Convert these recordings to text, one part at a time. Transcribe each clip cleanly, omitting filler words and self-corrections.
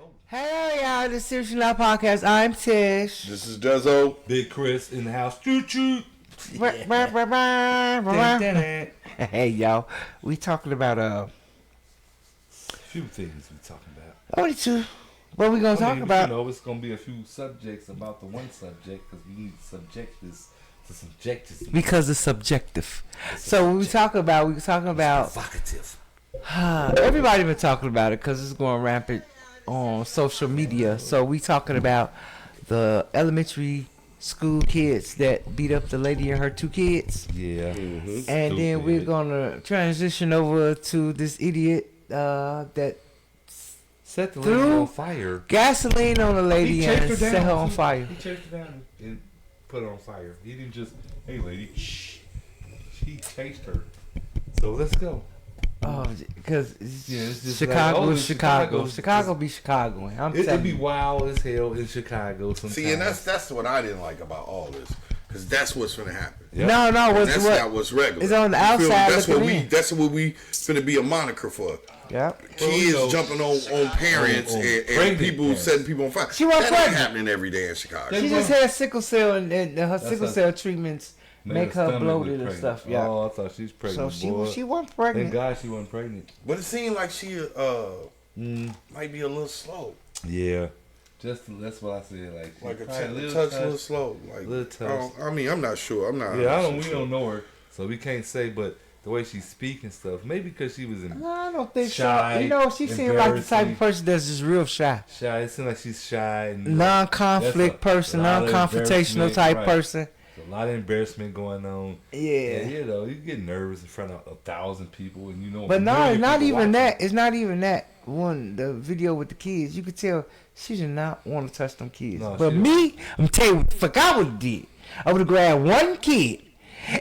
go. Hey y'all, this is Seriously Loud Podcast. I'm Tish. This is Dezo. Big Chris in the house. Choo choo. Hey y'all, we talking about A few things we talking about. only two. What we gonna talk about? You know, it's gonna be a few subjects about the one subject because we need to subject this to subjectivity. Because it's subjective. So when we talking about Provocative. everybody been talking about it because it's going rampant on social media. So we talking about the elementary school kids that beat up the lady and her two kids. Yeah. Mm-hmm. And then we're gonna transition over to this idiot that set the lady on fire. Gasoline on the lady and set her on fire. He chased her down and put her on fire. He didn't just, hey lady, shh. He chased her. So let's go. Oh, because Chicago Chicago like, is Chicago. Chicago be Chicago. It'd be wild as hell in Chicago sometimes. See, and that's what I didn't like about all this, because that's what's gonna happen. Yep. No, That's not what's regular. It's on the You feel me? outside. That's what we finna be a moniker for. Yep. Kids jumping on parents and people parents. setting people on fire. She wasn't that ain't pregnant. happening every day in Chicago. She just had sickle cell, and her sickle cell treatments make her bloated and stuff. Yeah. Oh, I thought she was pregnant. So she wasn't pregnant. Thank God she wasn't pregnant. But it seemed like she might be a little slow. Yeah. That's what I said. Like a probably touch, a little slow. Like little touch. I mean, I'm not sure. I'm not. Yeah, we sure. don't know her, so we can't say. But the way she speak and stuff, maybe because she was No, I don't think shy, so. You know, she seems like the type of person that's just real shy. Shy. It seems like she's shy and Non-conflict person, non-confrontational type person. There's a lot of embarrassment going on. Yeah. And, you know, you get nervous in front of 1,000 people, and you know. But no, it's not even watching. that. It's not even that. The video with the kids, you could tell she did not want to touch them kids. No, but me, I'm tell you what the fuck I would have did. I would have grabbed one kid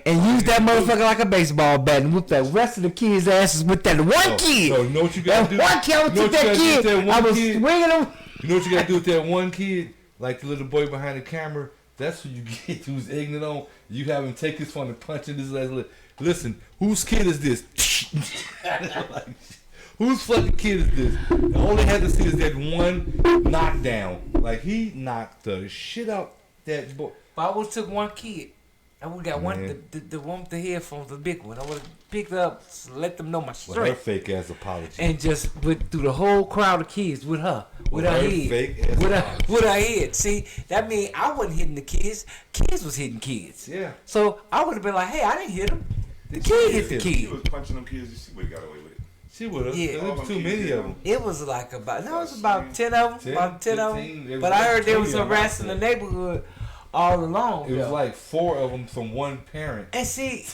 and used that motherfucker like a baseball bat and whipped the rest of the kids' asses with that one kid. So you know what you gotta do? One kid, I would took that kid. I was swinging him. You know what you gotta do with that one kid? Like the little boy behind the camera. That's who you get who's ignorant on. You have him take his phone and punch in his ass. Listen, whose kid is this? Like, whose fucking kid is this? All they had to see is that one knockdown. Like he knocked the shit out that boy. If I would have took one kid, I would have got one the one with the headphones, the big one. I would have picked up, let them know my strength. With her fake ass apology. And just went through the whole crowd of kids with her. With her head. Fake ass with her head. See, that means I wasn't hitting the kids. Kids was hitting kids. Yeah. So I would have been like, hey, I didn't hit him. The kid hit the She kid. was punching them kids. She would have got away with it. She would have. Yeah. There was too many of them. It was like about 10 of them. About 10 of 15. them. But I heard there was harassing the neighborhood all along. It was like 4 of them from one parent. And see,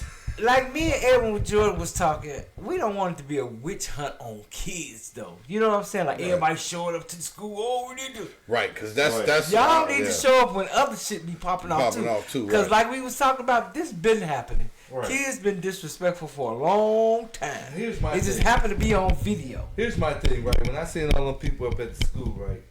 like me and Edwin Jordan was talking, we don't want it to be a witch hunt on kids, though. You know what I'm saying? Like everybody showing up to the school. Oh, we need to. Right, because that's y'all need to show up when other shit be popping off too. Because like we was talking about, this been happening. Right. Kids been disrespectful for a long time. Here's my it just happened to be on video. Here's my thing, right? When I seen all them people up at the school, right?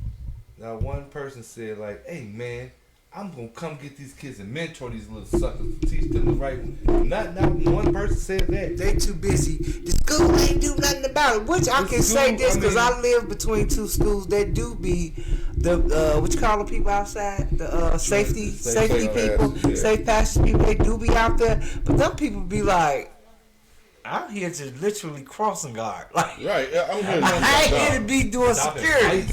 Now one person said like, "Hey man, I'm gonna come get these kids and mentor these little suckers, teach them the right way." Not one person said that. They too busy. The school ain't do nothing about it. Which I can say this because I live between two schools that do be the what you call the people outside, the safety people, safe passage people. They do be out there, but them people be like, I'm here to literally crossing guard. Like, right, I'm here. I ain't here to be doing security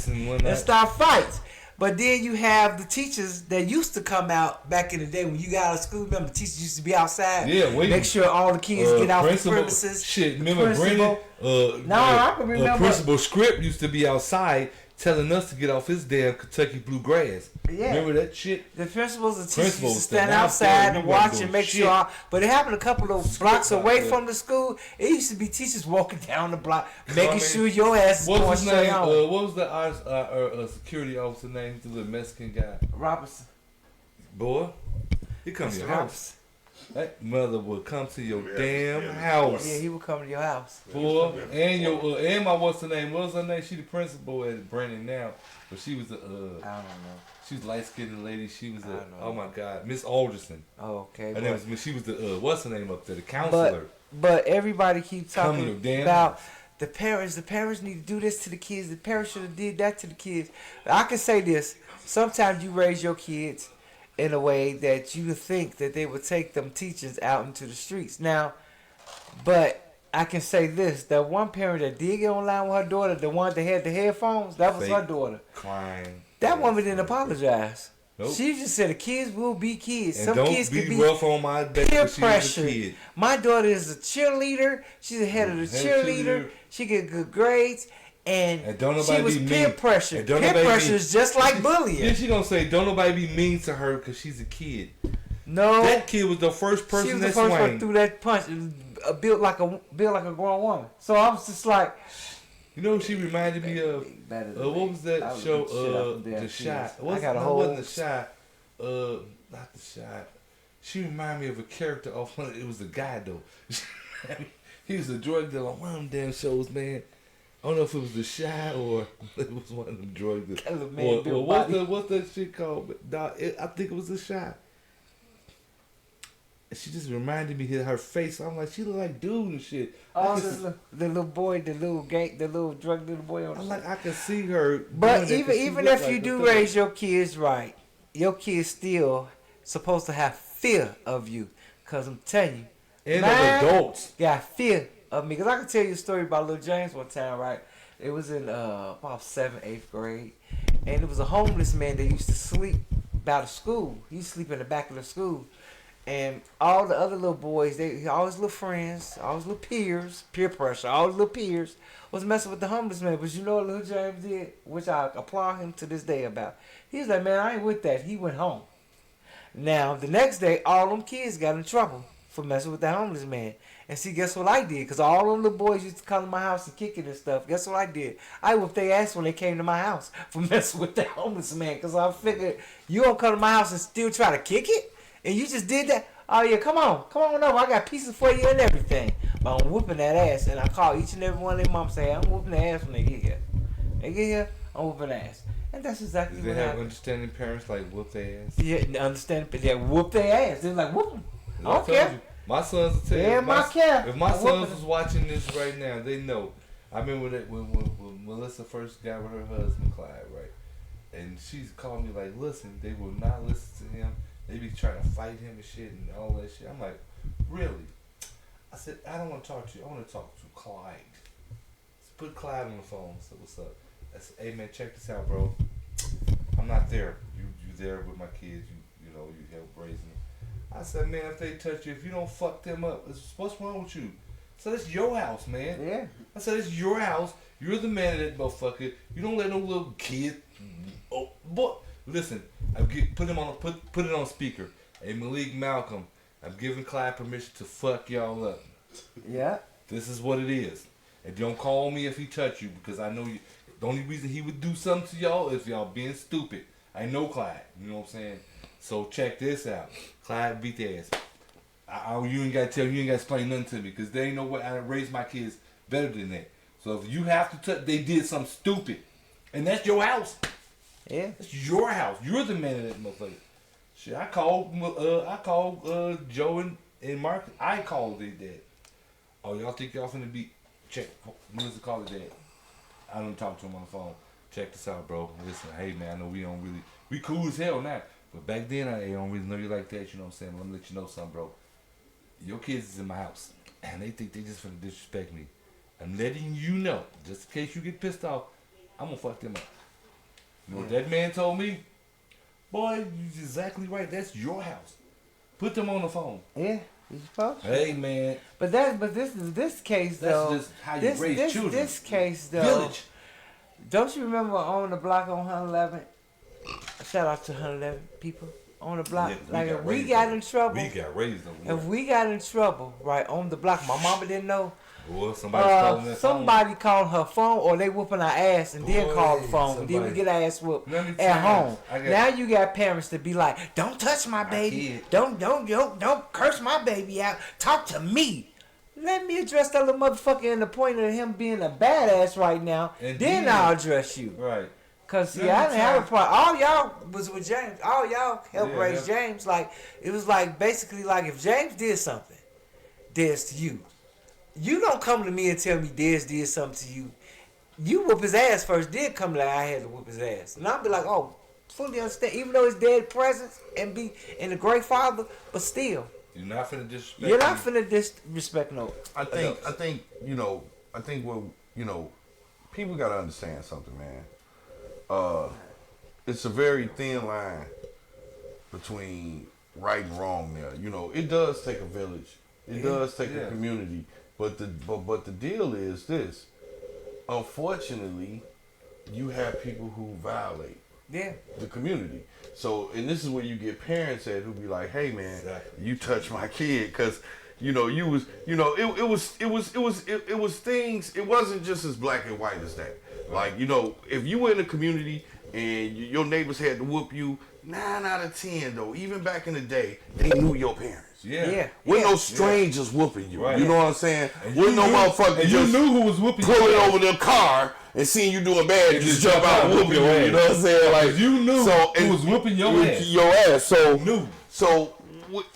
and stop fights. But then you have the teachers that used to come out back in the day when you got out of school. Remember, the teachers used to be outside. Yeah, wait. Make sure all the kids get out the premises. Shit, remember Brennan? I can remember. Principal Script used to be outside telling us to get off his damn Kentucky bluegrass. Yeah. Remember that shit? The principals and teachers used to stand outside and watch and make sure. But it happened a couple of blocks away from the school. It used to be teachers walking down the block, making sure your ass is going straight home. What was the security officer name? The little Mexican guy? Robinson. Boy, he come to your house. That mother would come to your damn house. Yeah, he would come to your house. Boy, and your and my what's her name? What was her name? She the principal at Brandon now, but she was I don't know. She was light skinned lady. She was oh my God, Miss Alderson. Oh, okay. Her name was, she was the what's her name up there? The counselor. But everybody keeps talking about the parents need to do this to the kids. The parents should have did that to the kids. I can say this. Sometimes you raise your kids in a way that you would think that they would take them teachers out into the streets. Now, but I can say this. The one parent that did get online with her daughter, the one that had the headphones, that was Fake her daughter. Crying. That woman didn't apologize. Nope. She just said the kids will be kids. And Some don't kids be can be rough on my baby peer because she's a pressure. kid. My daughter is a cheerleader. She's the head of the cheerleader. She get good grades. And don't nobody she was be peer mean. pressure. And don't Peer nobody pressure be- is just like bullying. Then she gonna say, don't nobody be mean to her because she's a kid. No. That kid was the first person she was that the first one swung. threw that punch. Built like a grown woman. So I was just like, You know, she reminded me of what was that show? The Shot. I got a no, whole. Wasn't the Shot? Not the Shot. She reminded me of a character of one. It was a guy though. He was a drug dealer on one of them damn shows, man. I don't know if it was the Shot or it was one of them drug dealers. Or what's that shit called? But dog, I think it was the Shot. And she just reminded me of her face. I'm like, she look like dude and shit. Oh, the little boy, the little drug dealer boy on the I'm like, I can see her. But doing that 'cause she even look if like you a do thug. raise your kids right, your kids still supposed to have fear of you. Cause I'm telling you, And mine of adults. got fear of me. Cause I can tell you a story about little James one time, right? It was in about 7th, 8th grade, and it was a homeless man that used to sleep by the school. He used to sleep in the back of the school. And all the other little boys, all his little friends, all his little peers, peer pressure, all his little peers was messing with the homeless man. But you know what little James did, which I applaud him to this day about. He was like, man, I ain't with that. He went home. Now, the next day, all them kids got in trouble for messing with the homeless man. And see, guess what I did? Because all them little boys used to come to my house and kick it and stuff. Guess what I did? I whooped their ass when they came to my house for messing with the homeless man. Because I figured, you don't come to my house and still try to kick it? And you just did that? Oh, yeah, come on over. I got pieces for you and everything. But I'm whooping that ass. And I call each and every one of their moms and say, I'm whooping their ass when they get here. They get here, I'm whooping their ass. And that's exactly Does what they have happened. understanding parents like whoop their ass? Yeah, understand. But they whoop their ass. They're like, whoop them. I don't told care. you, my sons will tell you. Yeah, my care. If my I'm sons whooping was watching this right now, they know. I remember when Melissa first got with her husband, Clyde, right? And she's called me like, listen, they will not listen to him. They be trying to fight him and shit and all that shit. I'm like, really? I said, I don't want to talk to you. I want to talk to Clyde. So put Clyde on the phone. So what's up? I said, hey man, check this out, bro. I'm not there. You there with my kids. You know, you help raise them. I said, man, if they touch you, if you don't fuck them up, what's wrong with you? So that's your house, man. Yeah. I said, it's your house. You're the man of that motherfucker. You don't let no little kid. Oh, boy. Listen, put it on speaker. Hey, Malik Malcolm, I'm giving Clyde permission to fuck y'all up. Yeah. This is what it is. And don't call me if he touch you because I know you. The only reason he would do something to y'all is y'all being stupid. I know Clyde. You know what I'm saying? So check this out. Clyde beat their ass. You ain't got to explain nothing to me because they ain't no way I raised my kids better than that. So if you have to touch, they did something stupid. And that's your house. Yeah. It's your house. You're the man of that motherfucker. Shit, I called Joe and Mark. I called their dad. Oh, y'all think y'all finna be? Check. Melissa called their dad. I don't talk to him on the phone. Check this out, bro. Listen, hey man, I know we cool as hell now. But back then I don't really know you like that. You know what I'm saying? But let me let you know something, bro. Your kids is in my house, and they think they just finna disrespect me. I'm letting you know, just in case you get pissed off, I'm gonna fuck them up. You know what that man told me? Boy, you're exactly right. That's your house. Put them on the phone. Yeah. You supposed to. Hey, man. But this case That's though. just how you raise children. This case though. Village. Don't you remember on the block on 111? Shout out to 111 people on the block. Yeah, like if we raised got over- in trouble. We got raised over If we got in trouble, right on the block, my mama didn't know. Boy, somebody's calling that phone. Somebody called her phone, or they whooping our ass and then Boy, call the phone. And then we somebody- get our ass whooped Let me at tell you, home. I got- Now you got parents to be like, "Don't touch my baby. kid. Don't curse my baby out. Talk to me." Let me address that little motherfucker in the point of him being a badass right now. And then then- I'll address you. Right. Cause see, Let me I didn't have a try- problem. All y'all was with James. All y'all helped Yeah, raise yeah. James. Like it was like basically like if James did something, this to you. you don't come to me and tell me Dez did something to you. You whoop his ass first, then come like I had to whoop his ass. And I'll be like, oh, fully understand. Even though his dead presence and be in the great father, but still. You're not finna disrespect. You're not finna disrespect no. I think what people gotta understand something, man. It's a very thin line between right and wrong there. It does take a village. It does take a community. But the deal is this. Unfortunately, you have people who violate the community. So, and this is where you get parents at who be like, "Hey, man, you touched my kid," because it was things. It wasn't just as black and white as that. Like, if you were in a community and your neighbors had to whoop you, 9 out of 10 though, even back in the day, they knew your parents. With no strangers whooping you. Right. You know what I'm saying? With no motherfucker you knew who was whooping you. Pulling over their car and seeing you doing bad, just jump out and whooping you. You know what I'm saying? Like, you knew who was whooping your ass. So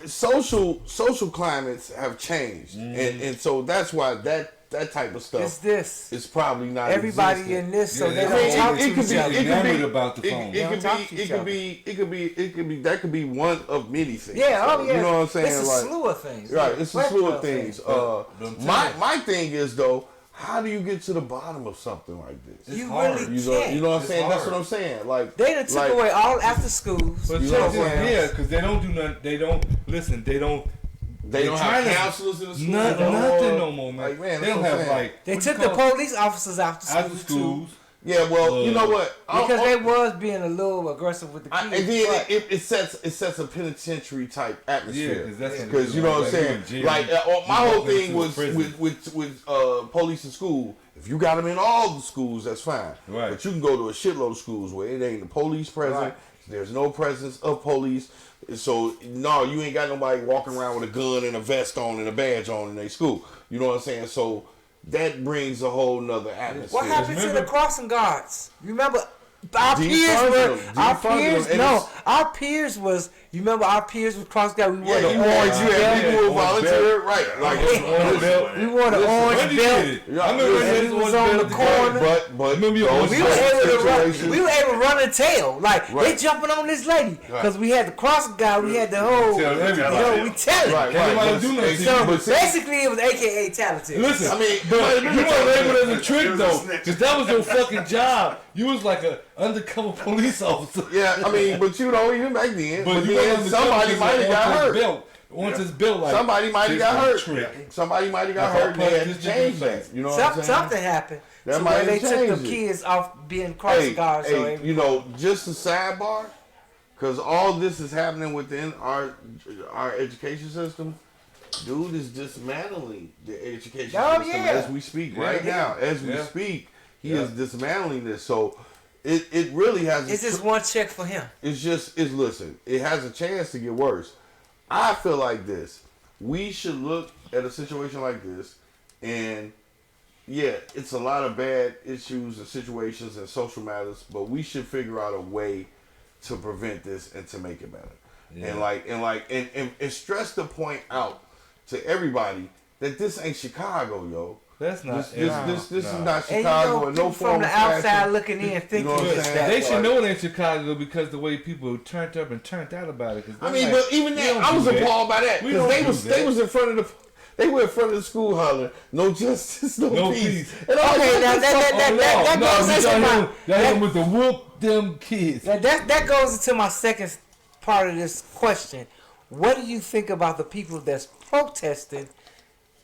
social climates have changed, and so that's why that type of stuff is probably not everybody existing. In this, so they don't talk to each other. It could be that could be one of many things. Yeah, so, you know what I'm saying? It's a slew of things. Right, it's a slew of things. My thing is though, how do you get to the bottom of something like this? You really can't. You know what I'm saying? That's what I'm saying. Like they done took away all after schools. But because they don't do nothing. They don't listen. They don't have counselors in the school. Nothing no more, man. Like, man, they don't have they took the police officers out the schools. Yeah, well, you know what? Because they was being a little aggressive with the kids. And then it sets a penitentiary type atmosphere. Because you know what I'm saying. Like my whole thing was with police in school. If you got them in all the schools, that's fine. Right. But you can go to a shitload of schools where it ain't the police present. Right. There's no presence of police. So no, you ain't got nobody walking around with a gun and a vest on and a badge on in their school. You know what I'm saying? So that brings a whole nother atmosphere. What happened to the crossing guards? Remember, our peers was. You remember our peers was crossing guard. We wore the orange belt. We were volunteer, right? Like we wore the orange belt. I remember it was on the corner. But we were able to run and tail. Like they jumping on this lady because we had the crossing guard. We had the whole. We tell it. Right. So basically, it was AKA talented. Listen, I mean, but you weren't able as a trick though, because that was your fucking job. You was like an undercover police officer. Yeah, I mean, but even back then. But then somebody might have got hurt. Once it's built, like somebody might have got hurt. Somebody might have got hurt. And they had to change that. You know what I'm saying? Something happened. That might they have took the kids off being crossing guards. Hey, just a sidebar, because all this is happening within our education system. Dude is dismantling the education system as we speak now. As we speak, he is dismantling this. So it really has. It's just one check for him. Listen. It has a chance to get worse. I feel like this. We should look at a situation like this, and it's a lot of bad issues and situations and social matters, but we should figure out a way to prevent this and to make it better. Yeah. And stress the point out to everybody that this ain't Chicago, yo. That's not. This is not Chicago. And no form from the outside looking in, thinking they should know it ain't Chicago because the way people turned up and turned out about it. I mean, but even that, I was appalled by that because they was in front of the. They were in front of the school hollering, "No justice, no peace." And that goes into my with the whoop them kids. That goes into my second part of this question. What do you think about the people that's protesting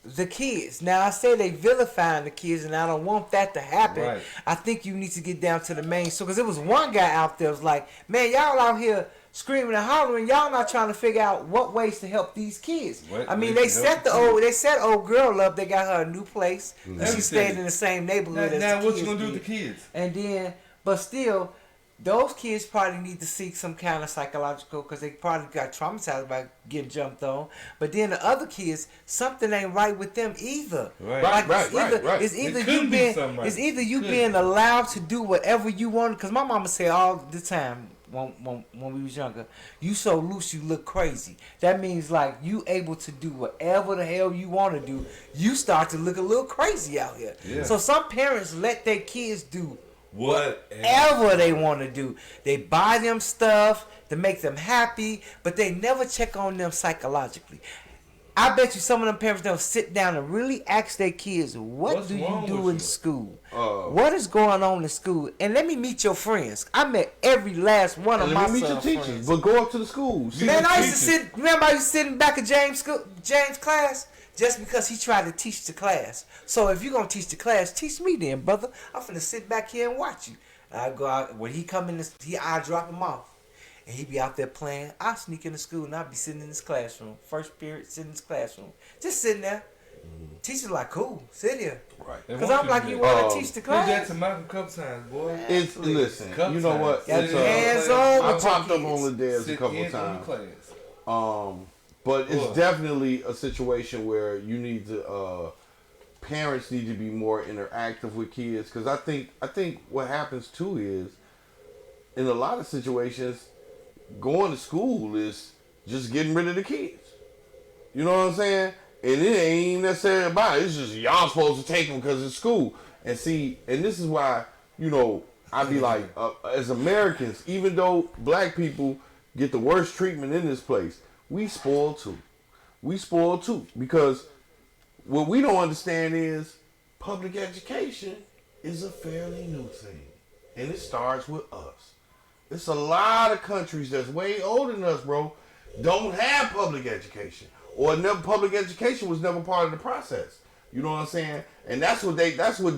the kids? Now, I say they vilifying the kids, and I don't want that to happen. Right. I think you need to get down to the main. So, because there was one guy out there was like, "Man, y'all out here screaming and hollering, y'all not trying to figure out what ways to help these kids." They set old girl up. They got her a new place. She stayed in the same neighborhood as now the what kids you gonna do did. with the kids? And then, but still, those kids probably need to seek some kind of psychological, because they probably got traumatized by getting jumped on. But then the other kids, something ain't right with them either. Right. It's either you being allowed to do whatever you want. Because my mama said all the time, when we was younger. You so loose, you look crazy. That means like you able to do whatever the hell you want to do. You start to look a little crazy out here. Yeah. So some parents let their kids do whatever they want to do. They buy them stuff to make them happy, but they never check on them psychologically. I bet you some of them parents don't sit down and really ask their kids, what do you do in school? What is going on in school? And let me meet your friends. I met every last one of my son's friends. Let me meet your teachers, but go up to the school. Man, I used to sit, remember I used to sit in the back of James' class just because he tried to teach the class. So if you're going to teach the class, teach me then, brother. I'm finna sit back here and watch you. I go out, when he come in, I drop him off. And he be out there playing. I sneak into school and I be sitting in his classroom. First period, sitting in his classroom. Just sitting there. Teacher's like, cool, sit here. Right. Because I'm like, you want to teach the class? Did that to Malcolm a couple times, boy. Listen, you know what? Hands on. I popped up on the desk a couple of times. But it's definitely a situation where you need to, parents need to be more interactive with kids. Because I think what happens too is, in a lot of situations, going to school is just getting rid of the kids. You know what I'm saying? And it ain't even necessarily about it. It's just y'all supposed to take them because it's school. And see, and this is why, you know, I be like, as Americans, even though black people get the worst treatment in this place, we spoil too. We spoil too. Because what we don't understand is public education is a fairly new thing. And it starts with us. It's a lot of countries that's way older than us, bro, don't have public education. Or public education was never part of the process. You know what I'm saying? And that's what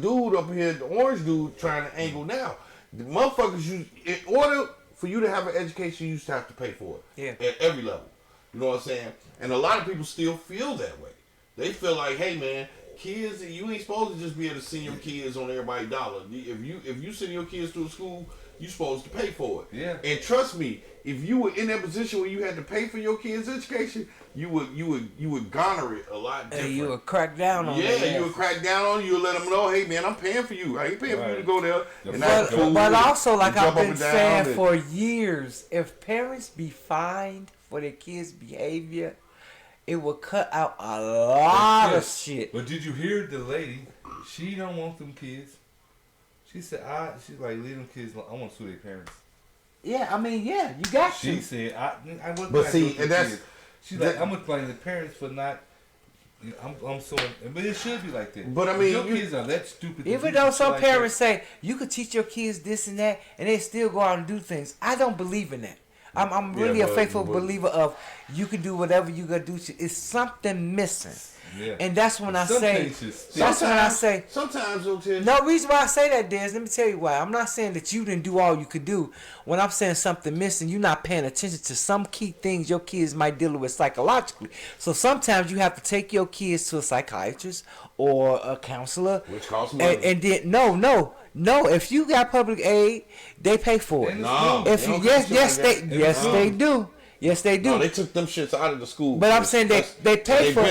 dude up here, the orange dude, trying to angle now. The motherfuckers, in order for you to have an education, you used to have to pay for it. Yeah. At every level. You know what I'm saying? And a lot of people still feel that way. They feel like, hey man, kids, you ain't supposed to just be able to send your kids on everybody's dollar. If you send your kids to a school, you supposed to pay for it. Yeah. And trust me, if you were in that position where you had to pay for your kids' education, you would garner it a lot different. You would crack down on it. Yeah, you would crack down on it. You would let them know, hey man, I'm paying for you. I ain't paying for you to go there. But also, like I've been saying for years, if parents be fined for their kids' behavior, it will cut out a lot of shit. But did you hear the lady? She don't want them kids. She said, she's like, leave them kids alone. I want to sue their parents. Yeah, I mean, yeah, you got to. She said, I wasn't but see, and that's... Kids. She's like, I'm going to blame the parents for not... I'm suing. But it should be like that. But I mean... Your kids are that stupid. Even though some parents say, you could teach your kids this and that, and they still go out and do things. I don't believe in that. I'm really a faithful believer of you can do whatever you got to do. It's something missing. Yeah. And that's when I say, sometimes okay. No reason why I say that, Des. Let me tell you why. I'm not saying that you didn't do all you could do. When I'm saying something missing, you're not paying attention to some key things your kids might deal with psychologically. So sometimes you have to take your kids to a psychiatrist or a counselor, which costs money. And then no. If you got public aid, they pay for it. No. If you they do. Yes, they do. No, they took them shits out of the school. But I'm saying they pay for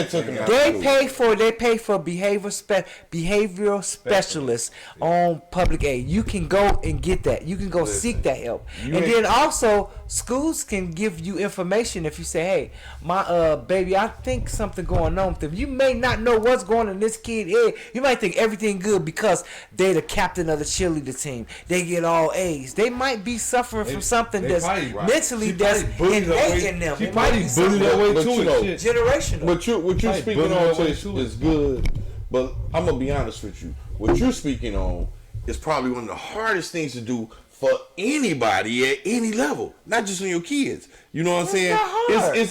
behavioral specialists on public aid. You can go and get that. You can go seek that help. And then also schools can give you information if you say, hey, my baby, I think something going on with them. You may not know what's going on in this kid's head. You might think everything good because they're the captain of the cheerleader team. They get all A's. They might be suffering from something that's mentally that's in them. She probably bullied that way too. Generational. What you're speaking on is good, but I'm gonna be honest with you. What you're speaking on is probably one of the hardest things to do for anybody at any level, not just on your kids. You know what I'm saying?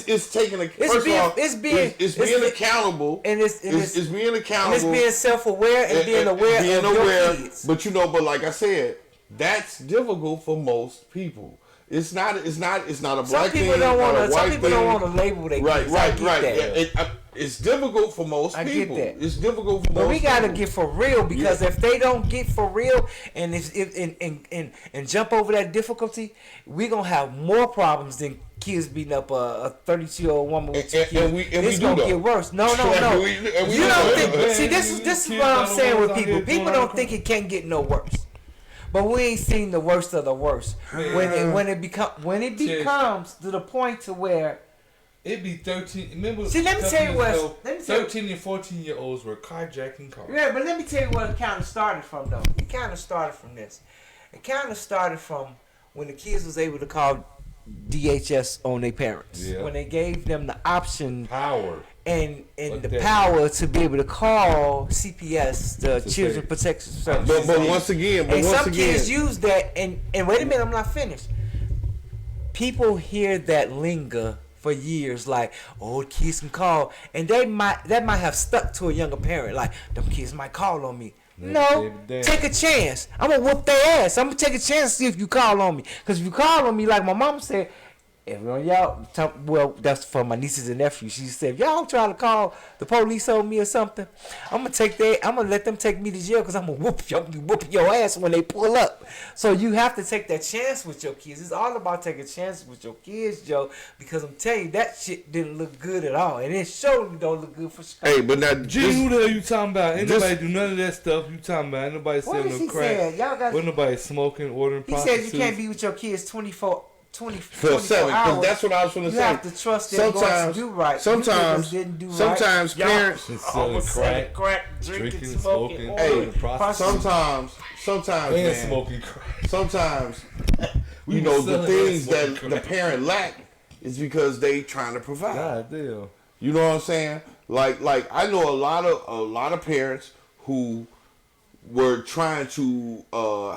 It's taking it's being accountable, and it's being accountable, and it's being self-aware and being aware of your kids. But like I said, that's difficult for most people. It's not a black thing. Some people don't want to label their kids. Right. It's difficult for most people. Get that. It's difficult for most people. But we gotta get for real because if they don't get for real and and jump over that difficulty, we gonna have more problems than kids beating up a 32-year-old woman with two kids. It's gonna get worse. No. You don't think? See, this is what I'm saying with people. People don't think it can't get no worse. but we ain't seen the worst of the worst. When it becomes to the point to where it be 13. Remember? See, let me tell you what. 13 and 14-year-olds were carjacking cars. Yeah, but let me tell you what it kind of started from, though. It kind of started from this. It kind of started from when the kids was able to call DHS on their parents. Yeah. When they gave them the option Power. and the power to be able to call CPS, the Children Protection Services. But once again, kids use that. And wait a minute, I'm not finished. People hear that linger for years, like, oh, kids can call, and that might have stuck to a younger parent, like, them kids might call on me. No, take a chance. I'm gonna whoop their ass. I'm gonna take a chance to see if you call on me. Cause if you call on me, like my mom said, if y'all, well, that's for my nieces and nephews. She said, if y'all try to call the police on me or something, I'm gonna let them take me to jail because I'm gonna whoop your ass when they pull up. So you have to take that chance with your kids. It's all about taking chances with your kids, Joe. Because I'm telling you, that shit didn't look good at all, and it surely don't look good for sure. Hey, but now, G, who the hell you talking about? Ain't nobody do none of that stuff you talking about. Ain't nobody selling no crack. What nobody smoking, ordering prostitutes. He said you can't be with your kids 24 for 24 7, because that's what I was going to say. You have to trust them going to do right. Sometimes parents selling crack, drinking, smoking. Hey, sometimes, man, smoking crack. Sometimes, you know, the things that the parent lack is because they trying to provide. God damn. You know what I'm saying? Like I know a lot of parents who were trying to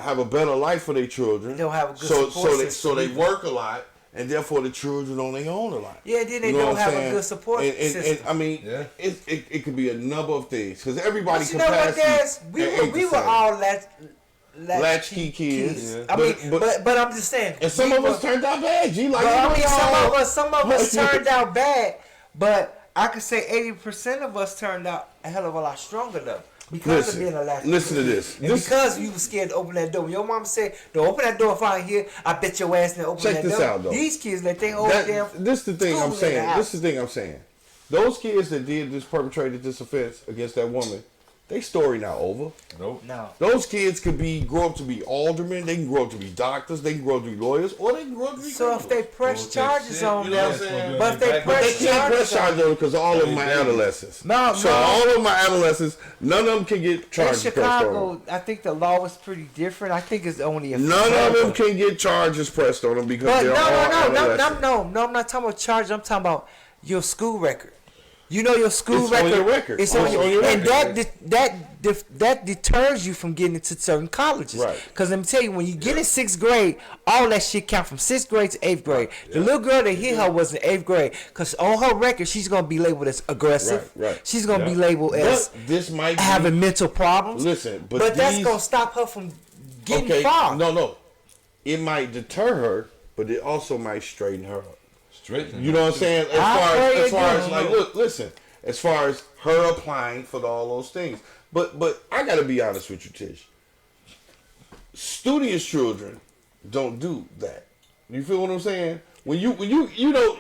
have a better life for their children. They don't have a good support system. So they work a lot, and therefore the children on their own a lot. Yeah, then they don't have a good support system. And I mean, it could be a number of things because everybody. But you know what, Des? We were all latchkey kids. Yeah. I mean, but I'm just saying. And some of us turned out bad. G, like some of us turned out bad, but I could say 80% of us turned out a hell of a lot stronger though. Because of being a latchkey. Listen to this. Because you were scared to open that door. When your mom said, don't open that door if I ain't here, I bet your ass didn't open that door. Check this out, though. These kids, they think, damn. This is the thing I'm saying. This is the thing I'm saying. Those kids that perpetrated this offense against that woman, they story now over. Nope. No. Those kids could grow up to be aldermen. They can grow up to be doctors. They can grow up to be lawyers, or they can grow up to be. So if they press charges on them, but they can't press charges on them because all of them are adolescents. No. All of my adolescents, none of them can get charges. In Chicago, I think the law was pretty different. I think it's only none of them can get charges pressed on them because they're all adolescents. No, I'm not talking about charges. I'm talking about your school record. You know your school record. On your record. It's on your record. And that deters you from getting into certain colleges. Right. Because let me tell you, when you get in 6th grade, all that shit count from 6th grade to 8th grade. The little girl that hit her was in 8th grade. Because on her record, she's going to be labeled as aggressive. Right. She's going to be labeled as having mental problems. Listen, but that's going to stop her from getting far. No. It might deter her, but it also might straighten her up. You know what I'm saying? As far as like, listen. As far as her applying for all those things, but I gotta be honest with you, Tish. Studious children don't do that. You feel what I'm saying? When you know,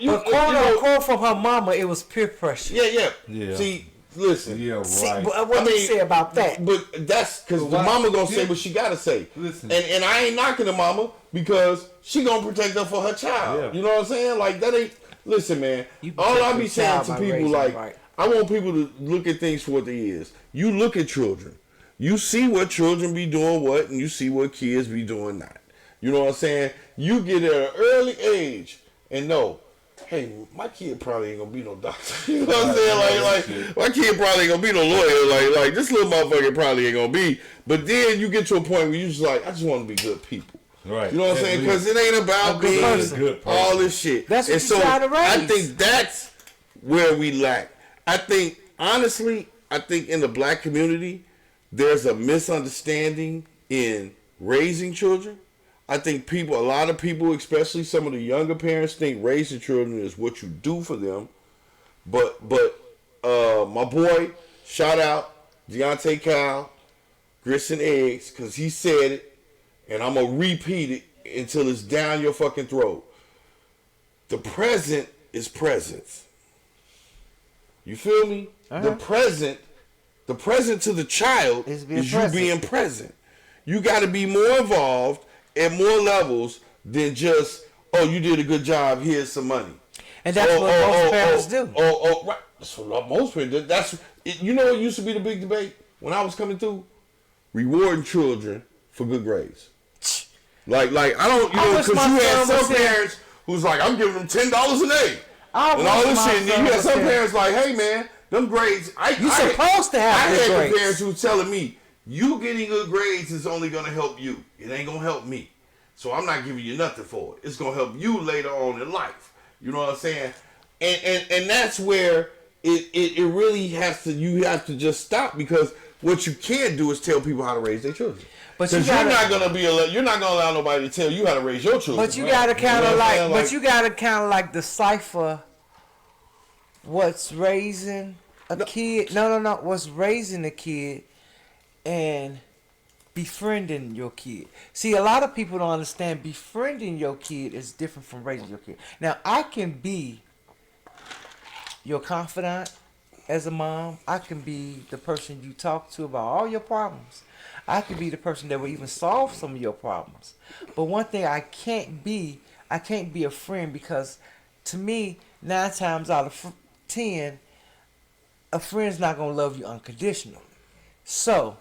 quote from her mama, it was peer pressure. Yeah. See, listen. Yeah, right. See, what do you say about that? But that's because the mama gonna say what she gotta say. Listen. And I ain't knocking the mama because she gonna protect her for her child. Yeah. You know what I'm saying? Like that ain't. Listen, man. All I be saying to people, like, I want people to look at things for what they is. You look at children. You see what children be doing what, and you see what kids be doing not. You know what I'm saying? You get at an early age and know, hey, my kid probably ain't gonna be no doctor. You know what I'm saying? Like my kid probably ain't gonna be no lawyer. Like this little motherfucker probably ain't gonna be. But then you get to a point where you just like, I just want to be good people. Right. You know what I'm saying? Because it ain't about being all this shit. That's what you're trying to raise. I think that's where we lack. I think, honestly, in the black community, there's a misunderstanding in raising children. I think a lot of people, especially some of the younger parents, think raising children is what you do for them. But my boy, shout out Deontay Kyle, Grits and Eggs, because he said it. And I'm going to repeat it until it's down your fucking throat. The present is presence. You feel me? The present to the child is you being present. You got to be more involved at more levels than just, oh, you did a good job, here's some money. And that's what most parents do. Right. That's what most parents do. You know what used to be the big debate when I was coming through? Rewarding children for good grades. Like I don't, because you had some parents who's like, I'm giving them $10 a day. And all this shit. And then you had some parents like, hey man, them grades, you're supposed to have good grades. I had parents who were telling me, you getting good grades is only going to help you. It ain't going to help me. So I'm not giving you nothing for it. It's going to help you later on in life. You know what I'm saying? And that's where it really has to, you have to just stop, because what you can't do is tell people how to raise their children. But you're not going to allow nobody to tell you how to raise your children. But you got to kind of you got to kind of like decipher what's raising a kid. No. What's raising a kid and befriending your kid. See, a lot of people don't understand befriending your kid is different from raising your kid. Now, I can be your confidant as a mom. I can be the person you talk to about all your problems. I can be the person that will even solve some of your problems. But one thing I can't be a friend, because to me, 9 times out of 10, a friend's not going to love you unconditionally. So,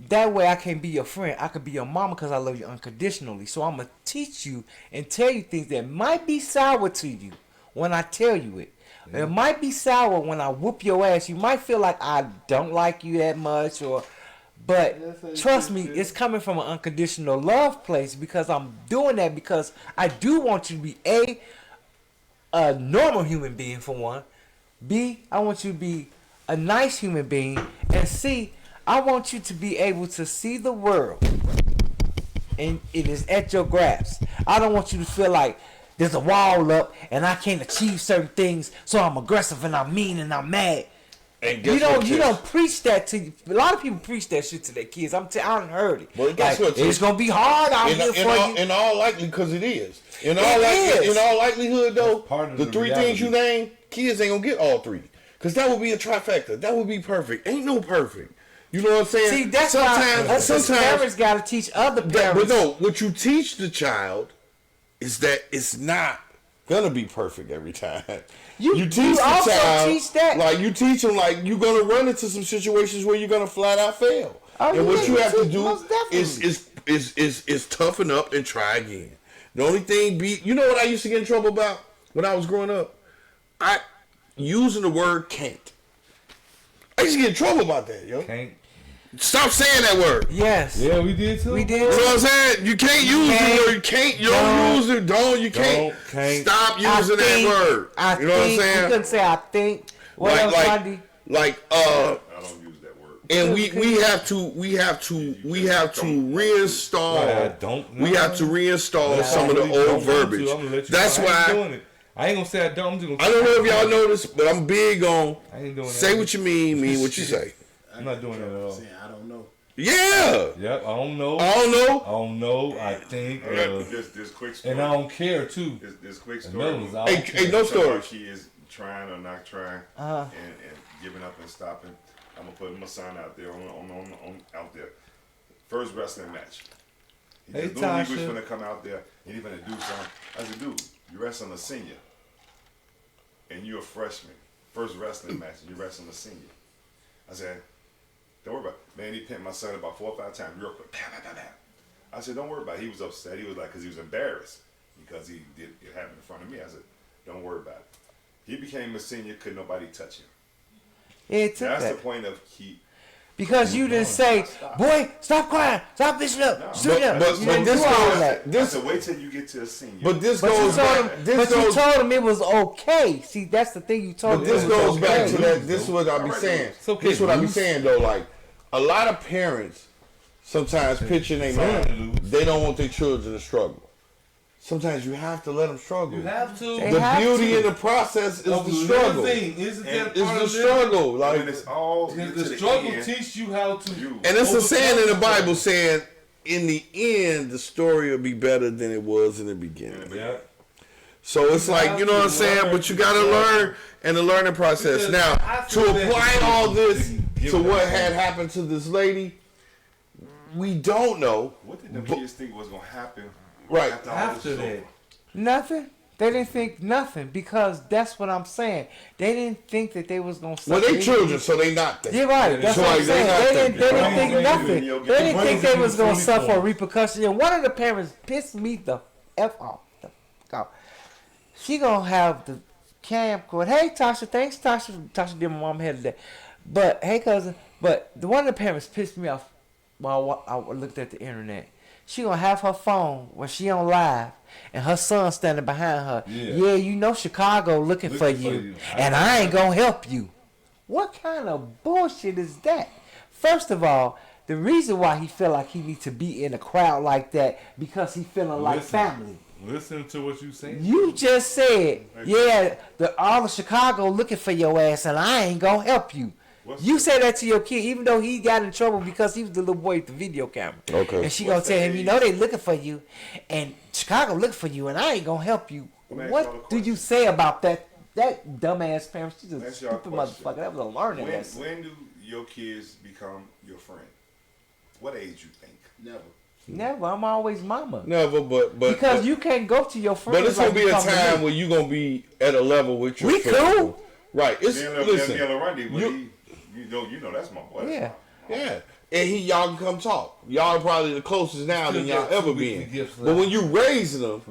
that way I can't be your friend. I could be your mama because I love you unconditionally. So I'm going to teach you and tell you things that might be sour to you when I tell you it. Yeah. It might be sour when I whoop your ass. You might feel like I don't like you that much, but trust me, it's coming from an unconditional love place, because I'm doing that because I do want you to be a normal human being, for one. B, I want you to be a nice human being. And C, I want you to be able to see the world and it is at your grasp. I don't want you to feel like there's a wall up and I can't achieve certain things, so I'm aggressive and I'm mean and I'm mad. And you don't preach that to you. A lot of people preach that shit to their kids. I done heard it. Well, guess what? It's gonna be hard out here for you. In all likelihood, because it is. In all likelihood, though, the 3 things you name, kids ain't gonna get all 3, because that would be a trifecta. That would be perfect. Ain't no perfect. You know what I'm saying? See, that's sometimes parents gotta teach other parents. But no, what you teach the child is that it's not gonna be perfect every time. You teach the child, teach that. Like, you teach them, like, you're gonna run into some situations where you're gonna flat out fail. And what you have to do is toughen up and try again. The only thing you know what I used to get in trouble about when I was growing up? Using the word can't. I used to get in trouble about that, yo. Can't. Stop saying that word. Yes. Yeah, we did too. We did. You know what I'm saying? You can't use the word. You can't. You don't use it. Don't. You can't. Stop using that word. You know what I'm saying? You couldn't say I think. What else, Andy? I don't use that word. And we have to reinstall. We have to reinstall some of the old verbiage. That's why. I ain't gonna say I don't. I don't know if y'all know this, but I'm big on say what you mean what you say. I'm not doing that at all. I don't know. Yeah. Yep. I don't know. I think. This quick story. And I don't care too. This quick story. Hey, no story. She is trying or not trying, and giving up and stopping. I'm gonna put my son out there on out there. First wrestling match. He just knew he was gonna come out there and he gonna do something. I said, dude, you wrestling a senior, and you're a freshman. First wrestling match, and you wrestling a senior. I said, don't worry about it. Man, he pinned my son about 4 or 5 times real quick. Bam, bam, bam, bam. I said, don't worry about it. He was upset. He was like, because he was embarrassed because he did it happen in front of me. I said, don't worry about it. He became a senior, could nobody touch him. That's the point of because you didn't say, boy, stop crying, stop bitching up, shoot up. But this goes. Wait till you get to a senior. But this goes back. You told him it was okay. See, that's the thing you told him. But this goes back to that. This is what I be saying. This is what I be saying though. Like, a lot of parents sometimes picture their mind. They don't want their children to struggle. Sometimes you have to let them struggle. You have to. The beauty in the process is the struggle. It's the struggle. Like, it's all the struggle teaches you how to. And it's a saying in the Bible saying, in the end, the story will be better than it was in the beginning. Yeah. So it's like, you know what I'm saying? But you got to learn in the learning process. Now, to apply all this to what had happened to this lady, we don't know. What did the kids think was gonna happen? Right After that. Nothing. They didn't think nothing because that's what I'm saying. They didn't think that they was gonna. Well, they children, so they not thinking. You're right. That's So, what I'm like, saying. They didn't think nothing. They They didn't think they was gonna suffer Uniform. repercussions. And one of the parents pissed me the f off. She gonna have the camcorder. Hey Tasha, thanks Tasha. Tasha did my mom head today. But hey cousin, but the one of the parents pissed me off while I looked at the internet. She gonna have her phone when she on live, and her son standing behind her. Yeah, you know Chicago looking for you, and I ain't gonna help you. What kind of bullshit is that? First of all, the reason why he feel like he needs to be in a crowd like that because he feeling like family. Listen to what you saying. You just said, yeah, all of Chicago looking for your ass, and I ain't gonna help you. You say that to your kid, even though he got in trouble because he was the little boy with the video camera. Okay. And she gonna tell him, you know they looking for you, and Chicago looking for you, and I ain't gonna help you. What do you say about that? That dumbass parent, she's a stupid motherfucker. That was a learning lesson. When do your kids become your friend? What age you think? Never. I'm always mama. Never, but because you can't go to your friends. But it's gonna be a time where you gonna be at a level with your friends. We cool. Right. It's listen. You know that's my boy. Yeah. Yeah. And y'all can come talk. Y'all are probably the closest now than y'all ever been. But when you raising them,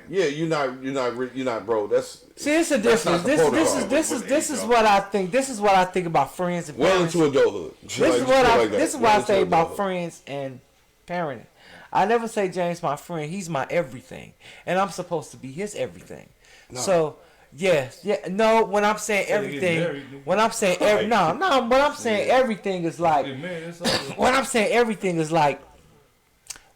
yeah, you're not, bro. That's see, it's a difference. This is what I think. This is what I think about friends and parents. Well into adulthood. This is what I say about friends and parenting. I never say James my friend. He's my everything, and I'm supposed to be his everything. No. So. Yes, no. When I'm saying everything, when I'm saying when I'm saying everything is like, when I'm saying everything is like,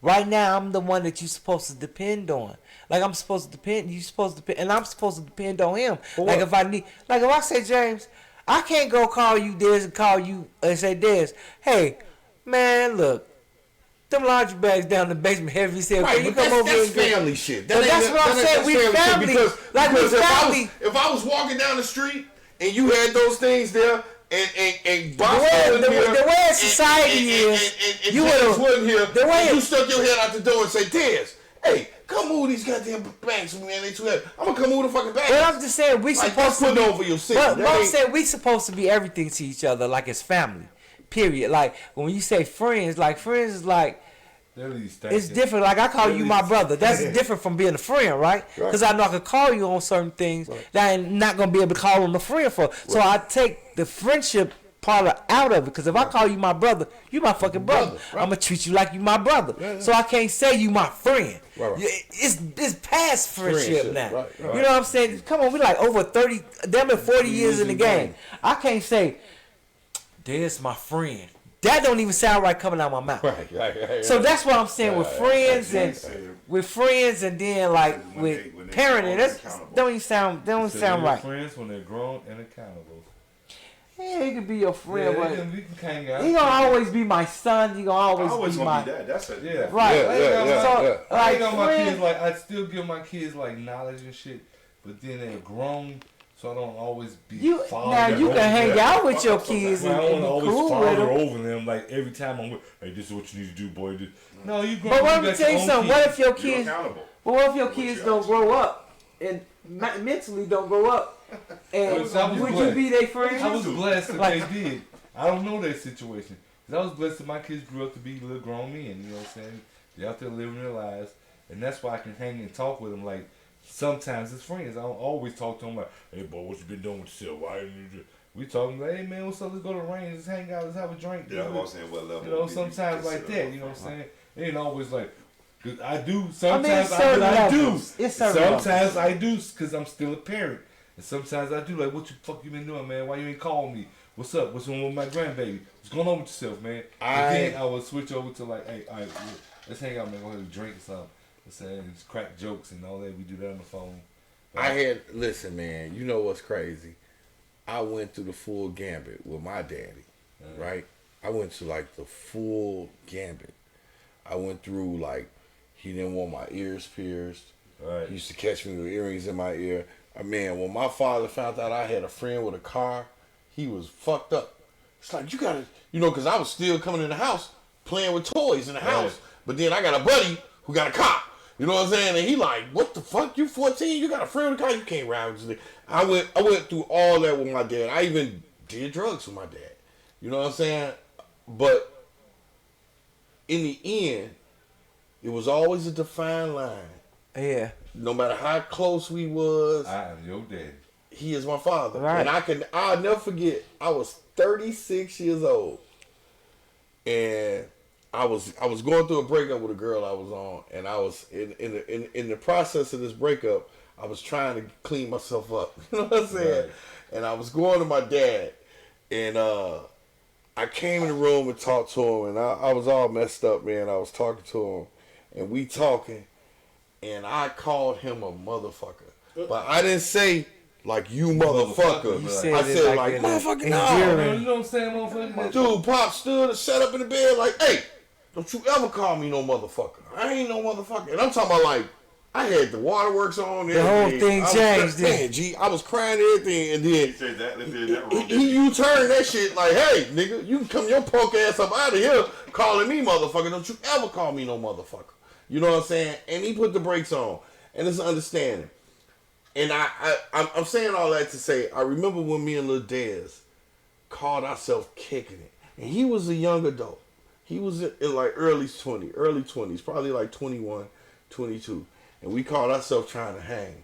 right now I'm the one that you're supposed to depend on. Like I'm supposed to depend, you supposed to depend, and I'm supposed to depend on him. Like if I say James, I can't go call you this and call you and say this. Hey, man, look. Them laundry bags down in the basement heavy. Said, right, can you come over that's family shit. But that's what I'm saying. We family. Because if I was walking down the street and you had those things there and the way society is, you wasn't here. The way you stuck your head out the door and say, Tez, hey, come move these goddamn bags for me, man. They too heavy. I'm gonna come move the fucking bags. But I'm just saying we supposed to be over your city. But I'm saying we supposed to be everything to each other, like it's family. Period. Like when you say friends, like friends is like it's different. Like I call you my brother. That's different from being a friend, right? Because I know I can call you on certain things that I'm not gonna be able to call on a friend for. So I take the friendship part out of it. Because if I call you my brother, you my fucking brother. I'm gonna treat you like you my brother. So I can't say you my friend. It's past friendship now. You know what I'm saying? Come on, we like over 30, damn it, 40 years in the game. I can't say. There's my friend. That don't even sound right coming out of my mouth. Right. So that's what I'm saying with friends and then like with parenting. That don't even sound right. Friends when they're grown and accountable. Yeah, he could be your friend, but we can hang out. He gonna always be my son. He gonna always be my dad. That's it. Yeah. Right. So like my kids, like I still give my kids like knowledge and shit, but then they're grown. So I don't always be now you can hang out with your kids and be cool with them. Over them like every time I'm with. Hey, this is what you need to do, boy. No, you grown. But let me tell you something. What if your kids? What if your kids don't grow up and mentally don't grow up? And would you be their friend? I was blessed that they did. I don't know their situation. Cause I was blessed that my kids grew up to be little grown men. You know what I'm saying? They're out there living their lives, and that's why I can hang and talk with them like. Sometimes as friends, I don't always talk to them like, "Hey, boy, what you been doing with yourself? Why didn't you do?" We talking like, "Hey, man, what's up? Let's go to the range. Let's hang out. Let's have a drink." Yeah, I'm saying what level. You know, sometimes like that. You know what I'm saying? It ain't always like, cause I do. Sometimes I do. Sometimes I do, cause I'm still a parent, and sometimes I do. Like, what the fuck you been doing, man? Why you ain't calling me? What's up? What's wrong with my grandbaby? What's going on with yourself, man? Then I would switch over to like, "Hey, all right, let's hang out, man. Go ahead and drink or something." Let's say just crack jokes and all that. We do that on the phone. Listen, man, you know what's crazy? I went through the full gambit with my daddy, right? I went to like the full gambit. I went through like, he didn't want my ears pierced. Right. He used to catch me with earrings in my ear. Man, when my father found out I had a friend with a car, he was fucked up. It's like, you gotta, because I was still coming in the house, playing with toys in the house. But then I got a buddy who got a car. You know what I'm saying? And he like, what the fuck? You 14? You got a friend with a car? You can't ride with this nigga. I went through all that with my dad. I even did drugs with my dad. You know what I'm saying? But in the end, it was always a defined line. Yeah. No matter how close we was, I am your daddy. He is my father. Right. And I'll never forget, I was 36 years old. And I was going through a breakup with a girl I was on, and I was in the process of this breakup, I was trying to clean myself up. You know what I'm saying? Right. And I was going to my dad, and I came in the room and talked to him, and I was all messed up, man. I was talking to him, and we talking, and I called him a motherfucker, but I didn't say like you motherfucker. I said like motherfucker. No, you know what I'm saying, motherfucker. Dude, Pop stood and sat up in the bed like, hey, don't you ever call me no motherfucker. I ain't no motherfucker. And I'm talking about like, I had the waterworks on. The whole thing changed. Man, G, I was crying and everything, and then He said that. you turned that shit like, hey, nigga, you can come your punk ass up out of here calling me motherfucker. Don't you ever call me no motherfucker. You know what I'm saying? And he put the brakes on, and it's an understanding. And I'm saying all that to say, I remember when me and Lil Dez called ourselves kicking it, and he was a young adult. He was in like early 20s, probably like 21, 22. And we called ourselves trying to hang.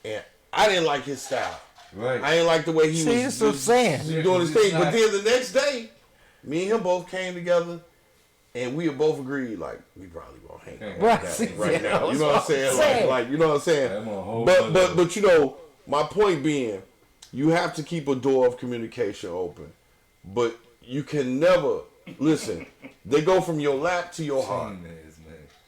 And I didn't like his style. Right. I didn't like the way he was doing his thing. But then the next day, me and him both came together, and we both agreed, like, we probably won't hang right now. You know what I'm saying? Like, you know what I'm saying? But you know, my point being, you have to keep a door of communication open. But you can never, listen, they go from your lap to your heart.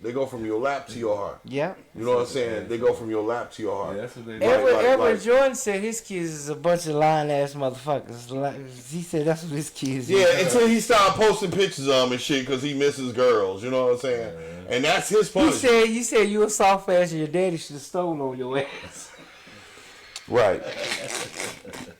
They go from your lap to your heart. Yeah. You know what I'm saying? They go from your lap to your heart. Yeah, that's what they do. Edward Jordan said his kids is a bunch of lying ass motherfuckers. He said that's what his kids is. Yeah, until he started posting pictures of them and shit because he misses girls. You know what I'm saying? Yeah. And that's his punishment. You said you a soft ass and your daddy should have stolen on your ass. Right.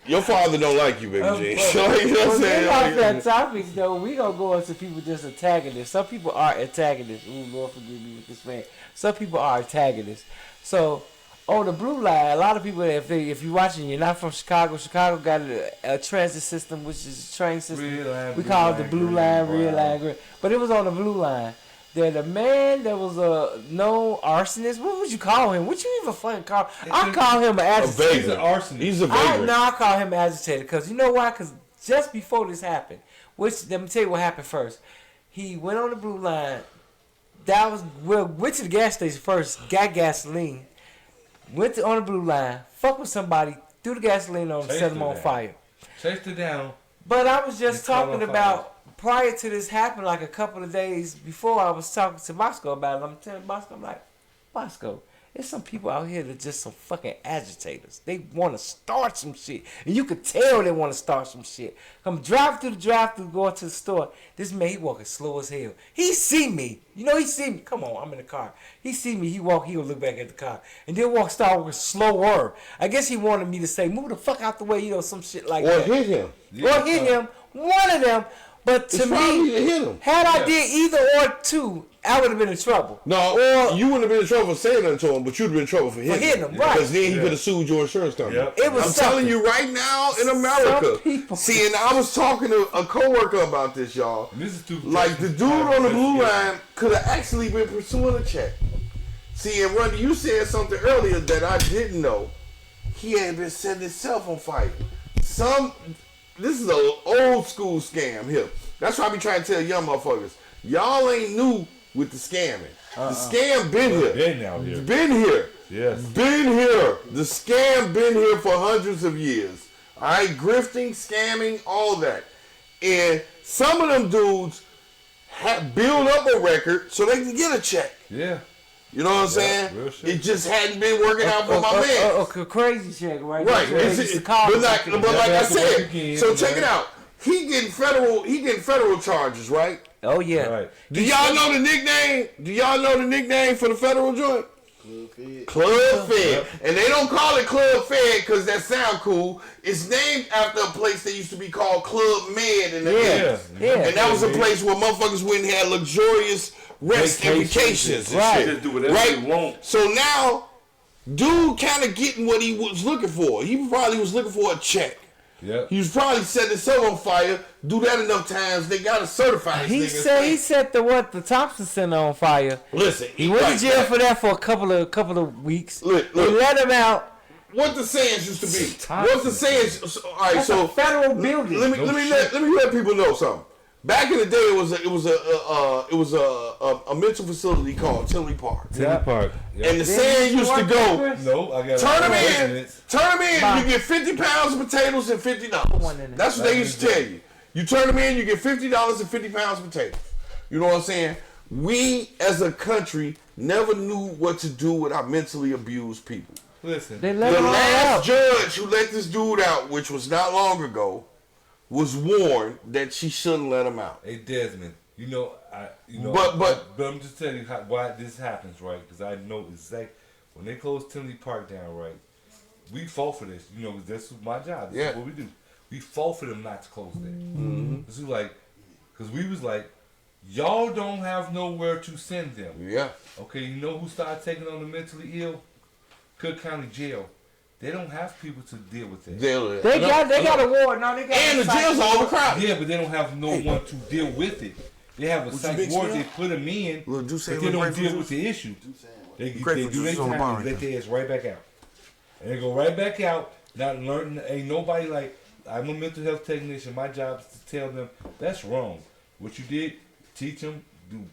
Your father don't like you, baby J. So, you know what I'm saying? Off that topic, though, we gonna go into people just antagonists. Some people are antagonists. Ooh, Lord forgive me with this man. Some people are antagonists. So, on the blue line, a lot of people, if you're watching, you're not from Chicago. Chicago got a transit system, which is a train system. We call it the blue line, real line, green. But it was on the blue line. That a man that was a known arsonist, what would you call him? What you even fucking call? I call him an agitator. He's an arsonist. He's a vagrant. I call him an agitator because you know why? Because just before this happened, let me tell you what happened first. He went on the blue line. Went to the gas station first, got gasoline, on the blue line, fucked with somebody, threw the gasoline on him, set him on fire. Chased it down. But I was just talking about. Prior to this happening, like a couple of days before, I was talking to Bosco about it. I'm telling Bosco, I'm like, Bosco, there's some people out here that just some fucking agitators. They want to start some shit. And you could tell they want to start some shit. Come drive through the drive-through, going to the store. This man, he walking slow as hell. He see me. You know, he see me. Come on, I'm in the car. He see me. He walk. He gonna look back at the car. And then start walking slower. I guess he wanted me to say, move the fuck out the way, you know, some shit like that. Or hit him. Or hit him. One of them. But to me, had I did either or two, I would have been in trouble. No, or you wouldn't have been in trouble for saying that to him, but you'd have been in trouble for hitting him. Right. Because then he could have sued your insurance company. Yep. I'm telling you right now in America. See, and I was talking to a coworker about this, y'all. Like the dude on the blue line could have actually been pursuing a check. See, and Randy, you said something earlier that I didn't know. He had been setting himself on fire. This is an old school scam here. That's why I be trying to tell young motherfuckers. Y'all ain't new with the scamming. The scam been here. Been here. Yes. Been here. The scam been here for hundreds of years. All right? Grifting, scamming, all that. And some of them dudes build up a record so they can get a check. Yeah. You know what I'm saying? It just hadn't been working out for my man. A crazy check, right? Right. But like I said, so check it out. He getting federal charges, right? Oh yeah. Right. Do y'all know the nickname? Do y'all know the nickname for the federal joint? Club Fed. And they don't call it Club Fed because that sound cool. It's named after a place that used to be called Club Med in the 80s. Yeah. And that was a place where motherfuckers went and had luxurious rest and vacations. Right. Just do whatever you want. So now, dude kind of getting what he was looking for. He probably was looking for a check. Yep. He was probably setting himself on fire. Do that enough times, they got to certify this nigga. He set the Thompson Center on fire. Listen, He went to jail for that for a couple of weeks. Look. They let him out. What the sayings used to be? What's the sayings? All right, That's so a federal building. let me let people know something. Back in the day, it was a mental facility called Tinley Park. Tinley Park. Yep. And the saying used to go, No, I got turn them in, you get 50 pounds of potatoes and $50. That's what they used to tell you. You turn them in, you get $50 and 50 pounds of potatoes. You know what I'm saying? We as a country never knew what to do with our mentally abused people. Listen, They The let him last out. judge who let this dude out, which was not long ago, was warned that she shouldn't let him out. hey Desmond, But I'm just telling you why this happens, right? Because I know exactly when they closed Tinley Park down, right? We fought for this, that's my job. This is what we do. We fought for them not to close that. Mm-hmm. This is like, because we was like, y'all don't have nowhere to send them. yeah, Okay, you know who started taking on the mentally ill? Cook County Jail. They don't have people to deal with that. They got a ward. No, they got. and the jail's overcrowded. Yeah, but they don't have no one to deal with it. They have a psych ward. They put them in, but they don't deal with the issue. They do their time and let their ass right back out. And they go right back out, not learning. Ain't nobody like, I'm a mental health technician. My job is to tell them that's wrong. What you did, teach them, you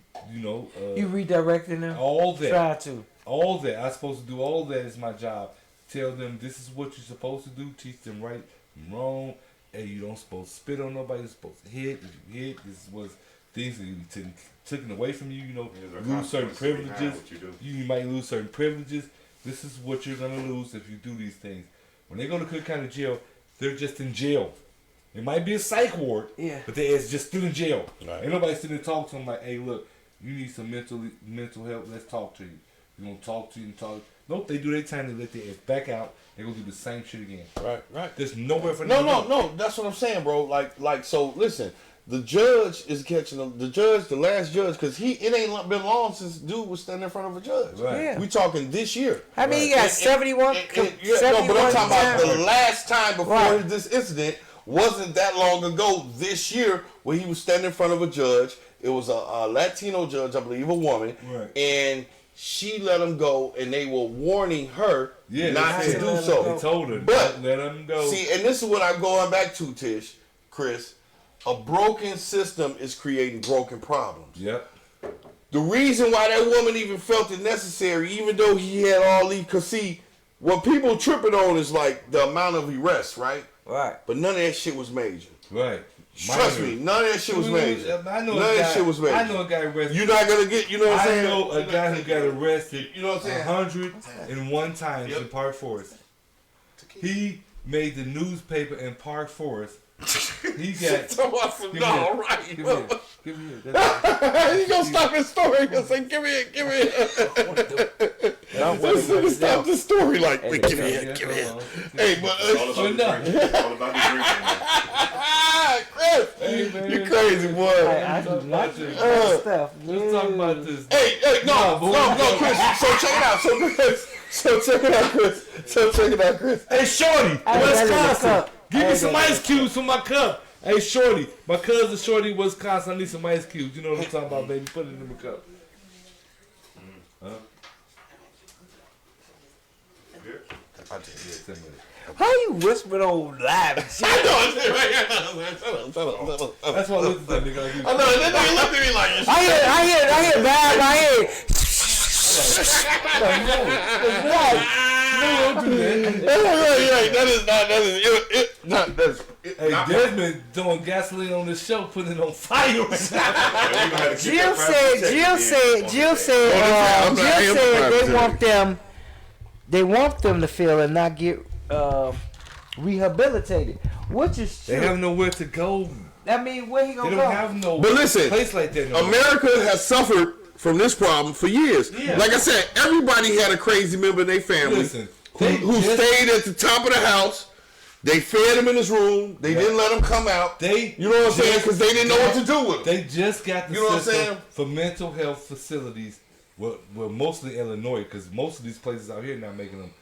redirecting them. all that. Try to. All that. I'm supposed to do all that is my job. Tell them this is what you're supposed to do. Teach them right and wrong. And you don't supposed to spit on nobody. You're supposed to hit. If you hit, this was things that you taken away from you. Lose certain privileges. You might lose certain privileges. This is what you're gonna lose if you do these things. When they go to Cook County Jail, they're just in jail. It might be a psych ward, but it's just still in jail. Right. Ain't nobody sitting there talking to them like, hey, look, you need some mental help. Let's talk to you. We're gonna talk to you and talk. Nope, they do their time. They let their ass back out. They gonna do the same shit again. Right. There's nowhere for them to go. No. That's what I'm saying, bro. Like. So listen, the judge is catching them. The last judge, because it ain't been long since dude was standing in front of a judge. Right. Yeah. We talking this year. I mean, he got 71. No, but I'm talking about the last time before this incident. Wasn't that long ago this year where he was standing in front of a judge. It was a Latino judge, I believe, a woman, and she let him go, and they were warning her not to do so. They told her, but let him go. See, and this is what I'm going back to, Chris. A broken system is creating broken problems. Yep. The reason why that woman even felt it necessary, even though he had all these, because see, what people tripping on is like the amount of arrests, right? Right. But none of that shit was major. Right. Trust me, none of that shit was major. I know none of that shit was major. I know a guy arrested. You're not gonna get, you know what I'm saying? I know a guy who got arrested. You know what I'm saying? 101 times in Park Forest. He made the newspaper in Park Forest. He got. No, right. Give me here. Give me here. He gonna stop his story. He gonna say, "Give me it, give me it." Stop the story like, "Give me it, give me it." Hey, but all about the drinking. Chris, Hey, man. you crazy boy. I do not do that stuff. Let's talk about this. Hey, no, Chris. So check it out. So check it out, Chris. Hey, Shorty, Wisconsin. Give me some ice cubes for my cup. Hey, Shorty, my cousin Shorty, Wisconsin. I need some ice cubes. You know what I'm talking about, baby. Put it in my cup. Huh? How you whispering on live and shit? I know. That's why I looked at that nigga. I know. That nigga looked at me like, I hear bad. I hear. Hey, Desmond doing gasoline on the show, putting it on fire. Jill said they want them to feel and not get rehabilitated, which is true. They have nowhere to go. I mean, where he gonna They go? don't have no But listen, place like that. No America has suffered from this problem for years. Yeah. Like I said, everybody had a crazy member in their family Listen, who stayed at the top of the house. They fed him in his room. They didn't let him come out. You know what I'm saying? Because they didn't know what to do with him. They just got the system system for mental health facilities. Well, mostly Illinois, because most of these places out here now making them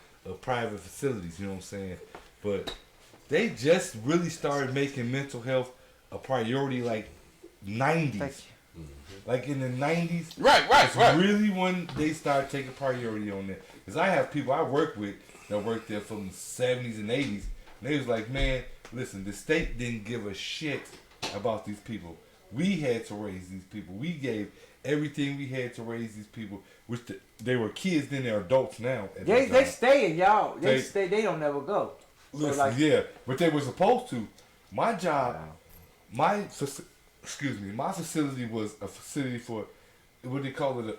private facilities. You know what I'm saying? But they just really started making mental health a priority, like 90s. Like in the 90s. Right. Really when they started taking priority on that. Because I have people I work with that worked there from the 70s and 80s. And they was like, man, listen, the state didn't give a shit about these people. We had to raise these people. We gave everything we had to raise these people. Which they were kids, then they're adults now. They stay, y'all. They stay. They don't never go. Listen, so like, but they were supposed to. My job, my facility was a facility for, what do they call it?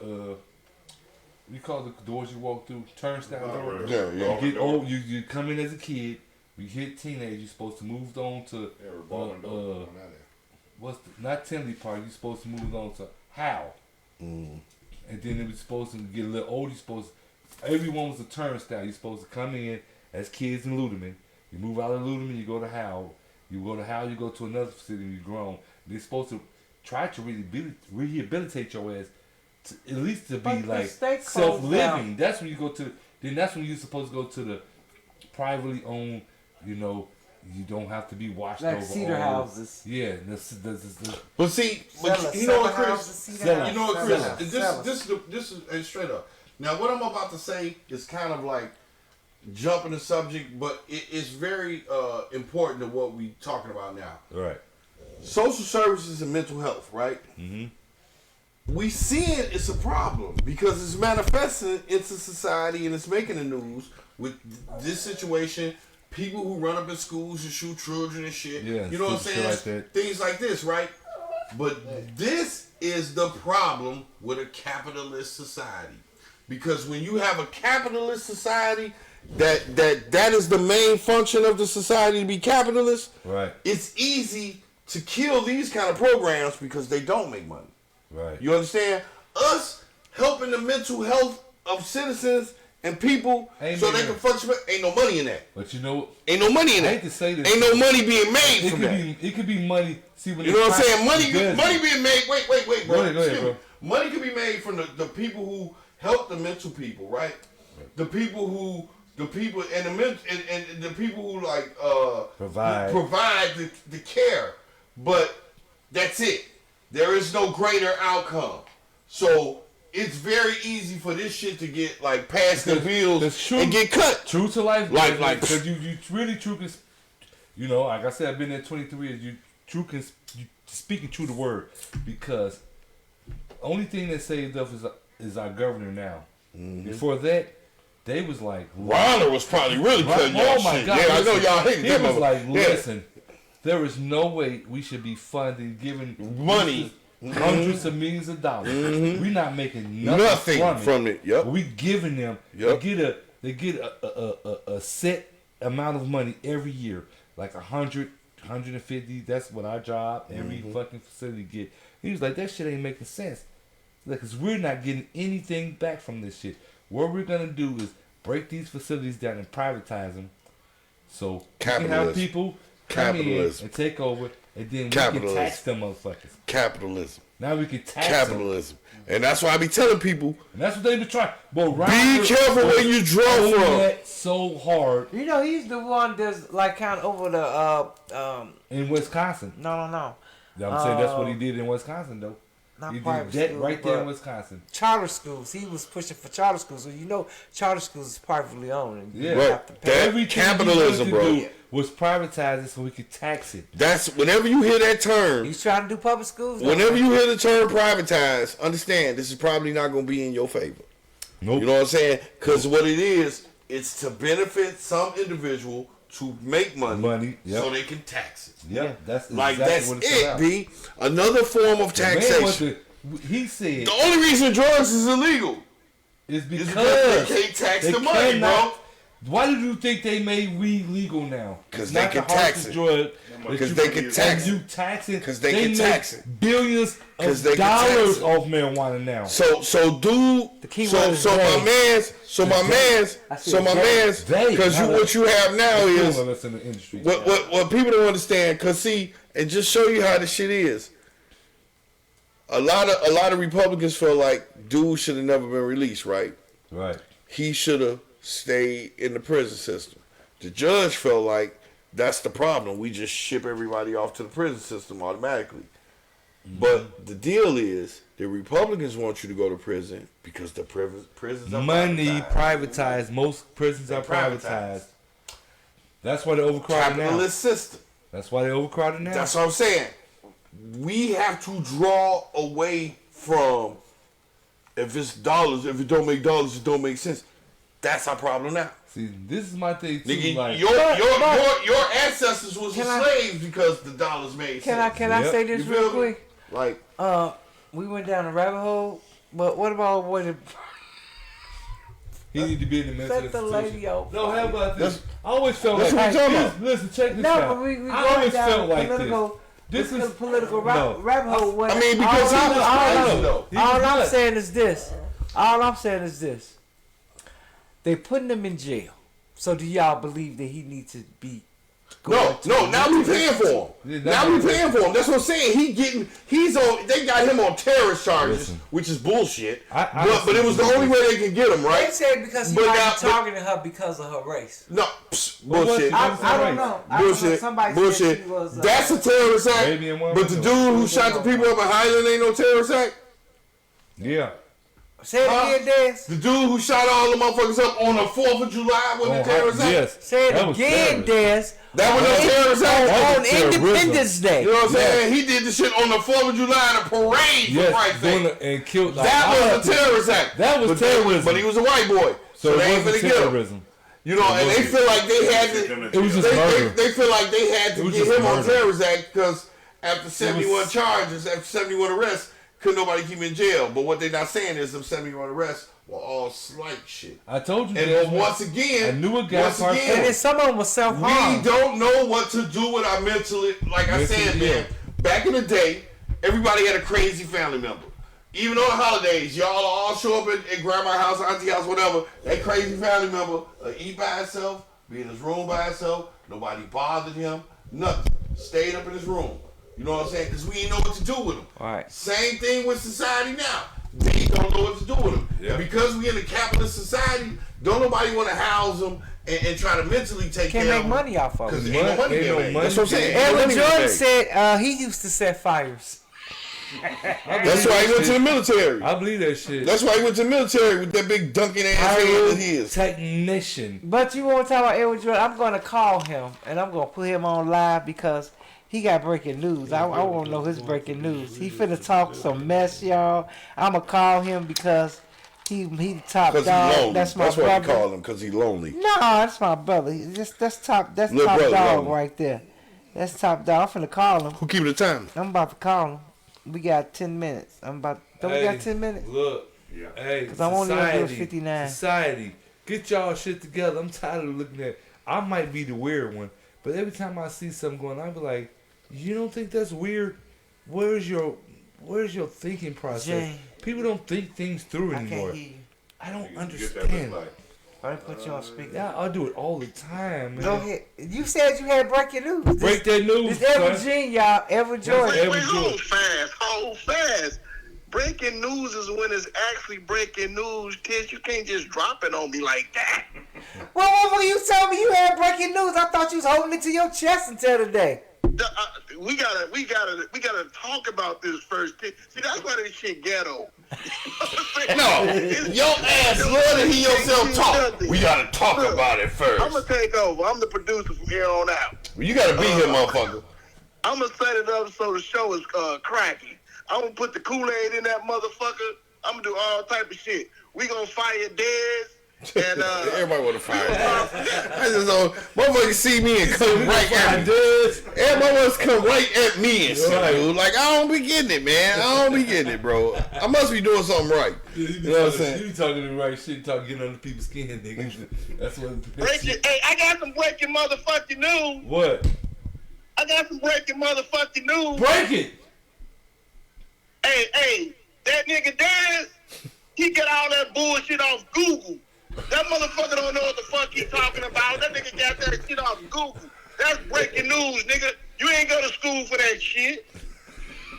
You call the doors you walk through turnstile door. Yeah. You get old. You come in as a kid. You hit teenage. You're supposed to move on to not Tinley Park. You're supposed to move on to Howe. And then it was supposed to get a little older. Everyone was a turnstile. You're supposed to come in as kids in Ludeman. You move out of Ludeman, you go to Howe. You go to Howe, you go to another facility. You're grown. They're supposed to try to rehabilitate your ass, at least to be like self-living. That's when you go to. Then that's when you're supposed to go to the privately owned. You know, you don't have to be watched like over. Cedar houses. Yeah, but see, you know what, Chris? This is straight up. Now, what I'm about to say is kind of like jumping the subject, but it's very important to what we're talking about now. Right. Social services and mental health, right? Mm-hmm. We see it's a problem because it's manifesting into society and it's making the news with this situation. People who run up in schools and shoot children and shit. Yeah, you know what I'm saying? Like things like this, right? But this is the problem with a capitalist society. Because when you have a capitalist society, that is the main function of the society, to be capitalist. Right. It's easy to kill these kind of programs because they don't make money. Right. You understand? Us helping the mental health of citizens and people so they can function. Ain't no money in that. But you know, ain't no money in that. I hate to say this. Ain't no money being made from that. It could be money. See, when you know what I'm saying? Money being made. Wait, bro. Go ahead, bro. Money can be made from the people who help the mental people, right? The people who the people who like provide the care, but that's it. There is no greater outcome. So it's very easy for this shit to get like past the bills and get cut. True to life, like because you really true can, you know, like I said, I've been there 23 years. You speaking true to word, because only thing that saved us is our governor now. Mm-hmm. Before that, they was like, Ronald was probably really cutting y'all shit. Oh my God! Yeah, I know y'all hate that. He was like, listen, there is no way we should be funding, giving money. Hundreds of millions of dollars. Mm-hmm. We're not making nothing from it. Yep. We giving them. Yep. They get a set amount of money every year, like 100, 150. That's what our job, every fucking facility get. He was like, that shit ain't making sense. Because we're not getting anything back from this shit. What we're gonna do is break these facilities down and privatize them, so we can have people come in and take over. And then we can tax them motherfuckers. Capitalism. Now we can tax capitalism. And that's why I be telling people. And that's what they be trying. But be careful where you draw from. That so hard. You know, he's the one that's like kind of over the in Wisconsin. No. I'm saying that's what he did in Wisconsin though. Not he private did that school, right there in Wisconsin. Charter schools. He was pushing for charter schools. So you know, charter schools is privately owned. And yeah, right. That capitalism, bro. Was privatized it so we could tax it. That's whenever you hear that term. He's trying to do public schools. Whenever you hear the term privatize, understand this is probably not going to be in your favor. Nope. You know what I'm saying? Because what it is, it's to benefit some individual to make money so they can tax it. Yeah, that's like exactly that's it. B another form of taxation. He said the only reason drugs is illegal is because they can't tax the money, bro. Why do you think they made weed legal now? Because they can tax it. Because they can tax it. You tax it. Because they can tax it. Billions of dollars off marijuana now. So my man's, because what you have now is what people don't understand. Because see, and just show you how the shit is. A lot of Republicans feel like dude should have never been released, right? Right. He should have stayed in the prison system. The judge felt like that's the problem. We just ship everybody off to the prison system automatically. Mm-hmm. But the deal is, the Republicans want you to go to prison because the prisons are privatized. Most prisons are privatized. That's why they're overcrowded now. Capitalist system. That's why they're overcrowded now. That's what I'm saying. We have to draw away from, if it's dollars, if it don't make dollars, it don't make sense. That's our problem now. See, this is my thing too. Nigga, like, your ancestors was slaves because the dollars made sense. Can I say this real quick? Like, we went down a rabbit hole, but what about what it? He need to be in the mental Set the lady off. No, how about this? I always felt like this. Listen, check this out. No, but we I always down felt like political. This is political rabbit hole. I mean, because all I'm saying is this. All I'm saying is this. They putting him in jail. So do y'all believe that he needs to be? No. Now we paying for him. Now we paying for him. That's what I'm saying. He's on. They got him on terrorist charges, which is bullshit. But it was the only way they could get him, right? They said because he might be targeting her because of her race. No, bullshit. I don't know. Bullshit. Bullshit. That's a terrorist act. But the dude who shot the people up in Highland ain't no terrorist act. Yeah. Say it again, Dez. The dude who shot all the motherfuckers up on the 4th of July wasn't a terrorist act. Yes. Say it again, Dez. That was no terrorist act. On Independence Day. You know what I'm saying? He did the shit on the 4th of July in a parade for Christ's sake. And killed. That was a terrorist act. That was terrorism. But he was a white boy. So they ain't finna get him. You know, and they feel like they had to. It was just murder. They feel like they had to get him on terrorist act because after 71 charges, after 71 arrests, couldn't nobody keep him in jail. But what they're not saying is them 71 arrests were all slight shit. I told you. And once again, I knew a guy. And then some of them was self-harm. We don't know what to do with our mentally. Like I said, man, back in the day, everybody had a crazy family member. Even on the holidays, y'all all show up at grandma's house, auntie house, whatever. That crazy family member eat by himself, be in his room by himself. Nobody bothered him. Nothing. Stayed up in his room. You know what I'm saying? Because we didn't know what to do with them. All right. Same thing with society now. They don't know what to do with them. Yeah. And because we in a capitalist society, don't nobody want to house them and try to mentally take care of them. Can't make money off of them. Because ain't no money there. That's what I'm saying. Edward Jordan said he used to set fires. That's why he went to the military. I believe that shit. That's why he went to the military with that big dunking ass head that he is. Technician. But you want to talk about Edward Jordan? I'm going to call him and I'm going to put him on live because he got breaking news. I want to know his breaking news. He finna talk some mess, y'all. I'm going to call him because he the top dog. That's my brother. That's why we call him, because he's lonely. No, that's my brother. That's top dog lonely. Right there. That's top dog. I'm finna call him. Who keeping the time? I'm about to call him. We got 10 minutes. We got 10 minutes? Look. Yeah. Hey, because I'm only going to do 59. Society. Get y'all shit together. I'm tired of looking at. I might be the weird one, but every time I see something going on, I be like, you don't think that's weird? Where's your thinking process? Jane, people don't think things through anymore. I can't hear you. I don't understand. I put you on speaker. Yeah, I do it all the time, man. Go ahead. You said you had breaking news. Break that news. This Edward Jean, y'all. Edward Jordan. Wait, hold fast. Breaking news is when it's actually breaking news. Tish, you can't just drop it on me like that. Well, when you told me you had breaking news, I thought you was holding it to your chest until today. We gotta talk about this first. See, that's why this shit ghetto. No, your ass love to hear yourself talk. We gotta talk about it first. I'm gonna take over. I'm the producer from here on out. You gotta be here, motherfucker. I'm gonna set it up so the show is cracky. I'm gonna put the Kool-Aid in that motherfucker. I'm gonna do all type of shit. We gonna fire Dez. And everybody want to fire. I just don't. Motherfuckers see me and come right at me. Everybody wants to come right at me and shit, dude. Like I don't be getting it, man. I don't be getting it, bro. I must be doing something right. You know what I'm saying? You talking the right shit. You talking getting under people's skin, nigga. That's what. hey, I got some breaking motherfucking news. What? I got some breaking motherfucking news. Break it. Hey, that nigga Daz, he get all that bullshit off Google. That motherfucker don't know what the fuck he talking about. That nigga got that shit off Google. That's breaking news, nigga. You ain't go to school for that shit.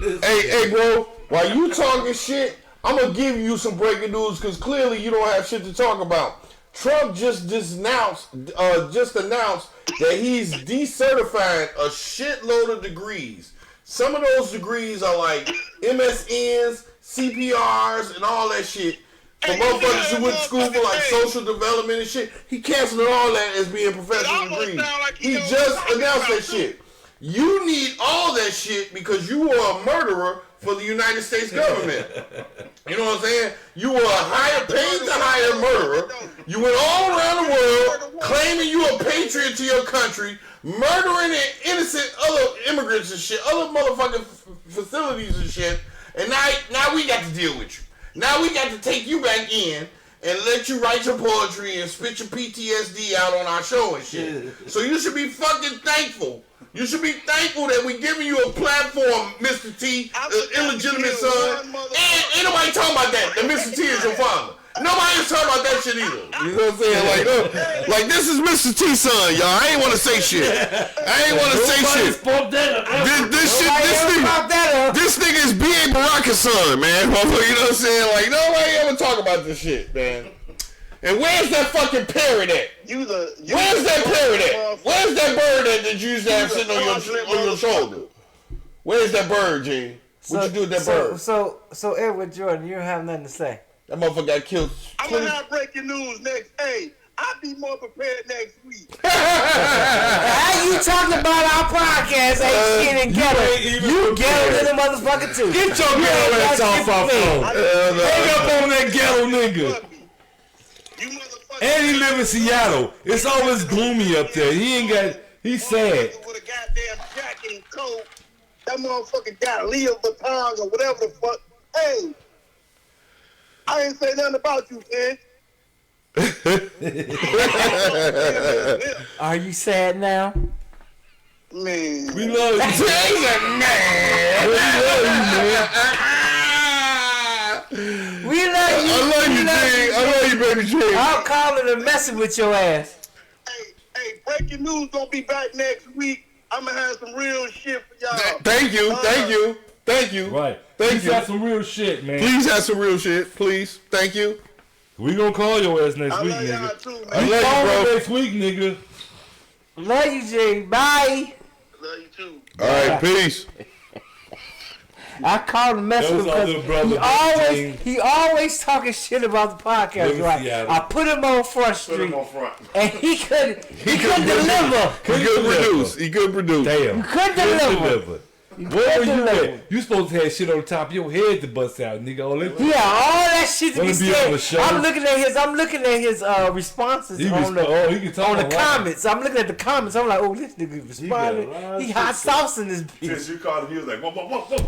Hey, bro, while you talking shit, I'm going to give you some breaking news because clearly you don't have shit to talk about. Trump just announced that he's decertifying a shitload of degrees. Some of those degrees are like MSNs, CPRs, and all that shit. For motherfuckers who went to school for like social development and shit, he canceled all that as being professional degrees. Like he just announced that shit. You need all that shit because you were a murderer for the United States government. You know what I'm saying? You were a paid to hire murderer. You went all around the world claiming you a patriot to your country, murdering innocent other immigrants and shit, other motherfucking facilities and shit. And now we got to deal with you. Now we got to take you back in and let you write your poetry and spit your PTSD out on our show and shit. So you should be fucking thankful. You should be thankful that we giving you a platform, Mr. T, illegitimate son. And ain't nobody talking about that. That Mr. T is your father. Nobody is talking about that shit either. You know what I'm saying? Like this is Mr. T's son, y'all. I ain't want to say shit. This nigga is B.A. Baraka's son, man. You know what I'm saying? Like nobody ever talk about this shit, man. And where's that fucking parrot at? Where's that parrot at? Where's that bird that you used to have sitting on your shoulder? Where's that bird, G? What you do with that bird? So Edward Jordan, you don't have nothing to say. That motherfucker got killed. I'm gonna have breaking news next. Hey, I'll be more prepared next week. How you talking about our podcast? Ain't shit and ghetto. You ghetto to the motherfucker too. Get your ghetto ass off our phone. Hang up on that ghetto nigga. And he live in Seattle. It's always gloomy up there. He's sad. With a goddamn jacket and coat. That motherfucker got Leo Vuitton or whatever the fuck. Hey, I ain't say nothing about you, man. Are you sad now? Man. We love you. Man. We love you, man. We love you. I love you, G. I love you, baby G. I'm calling and messing with your ass. Hey, breaking news gonna be back next week. I'm gonna have some real shit for y'all. Thank you. Right. Thank you. Have some real shit, man. Please have some real shit. Please. Thank you. We gonna call your ass next week, love y'all nigga. too, man. I love you, bro. Next week, nigga. Love you, G. Bye. Love you too. All right, peace. I called him messing with him because he always talking shit about the podcast, right? Seattle. I put him on Front Street, and he couldn't deliver. He could produce. Damn. You couldn't deliver. Where were you at? You supposed to have shit on the top of your head to bust out, nigga. All that shit to be said. I'm looking at his responses he on the comments. I'm looking at the comments. I'm like, oh, this nigga responded. He hot saucing this bitch. Since you called him, he was like, whoa.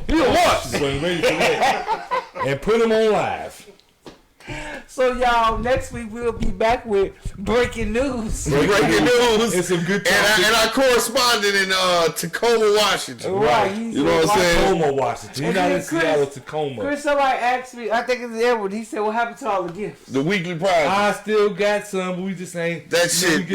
He was ready for that. And put him on live. So y'all, next week we'll be back with breaking news. Breaking news. It's some good and I corresponded in Tacoma, Washington. Right. You know what I'm saying? Tacoma, Washington. He's not in Seattle, Tacoma. Chris, somebody asked me, I think it's Edward, he said, what happened to all the gifts? The weekly prize. I still got some, but we just ain't. That shit,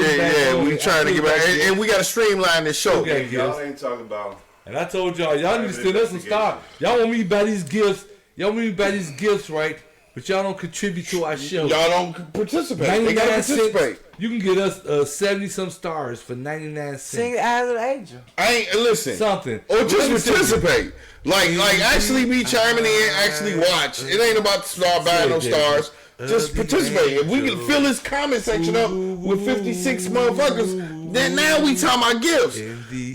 we trying to get back. And we got to streamline this show. Y'all ain't talking about. And I told y'all need to send us some stock. Y'all want me to buy these gifts, right? But y'all don't contribute to our show. Y'all don't participate. They gotta participate. You can get us 70 some stars for 99 cents. Sing Eyes of the Angel. I ain't listen. Something. Or just participate. Like actually be chiming in, actually watch. It ain't about buying no stars. Just participate. If we can fill this comment section up with 56 motherfuckers, then now we talking about gifts.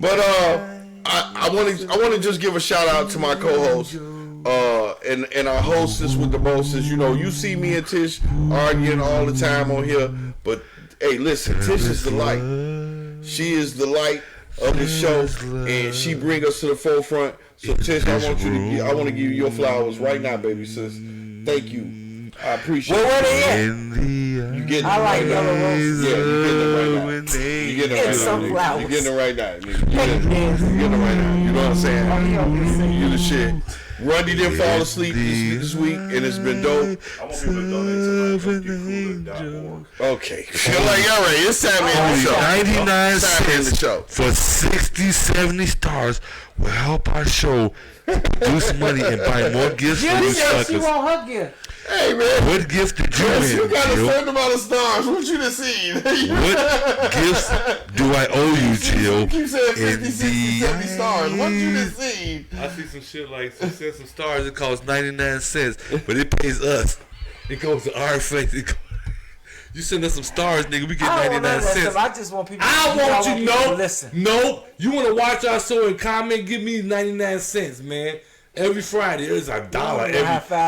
But I want to just give a shout out to my co-host. and our hostess with the mostest. You know, you see me and Tish arguing all the time on here, but hey, listen, Tish is the light. She is the light of the show, and she bring us to the forefront. So Tish, I want to give you your flowers right now, baby sis. Thank you. I appreciate it. Well, where they at? You getting I like yellow roses. Yeah, you getting it right now. You getting it right now. Sunflowers. You getting it right now, nigga. You getting it right now. You know what I'm saying? You the shit. Rundy didn't fall asleep this week, and it's been dope. I want people to donate to like Okay. Feel like y'all ready. It's time to end the show. 99 Time to end the show. for 60, 70 stars will help our show produce money and buy more gifts for Jill these said she suckers. want her gift. Hey, man. What gift did you Chris, you win, got a Jill? certain amount of stars. What you done seen? What gifts do I owe you, Jill? You keep saying 50, 60, 70 stars. What you done seen? I see some shit like some stars. It costs 99 cents, but it pays us. It goes to our face. You send us some stars, nigga. We get I don't want 99 none of that cents. stuff. I just want people. I want you people to know. listen. No, you want to watch our show and comment? Give me 99 cents, man. Every Friday, it's $1.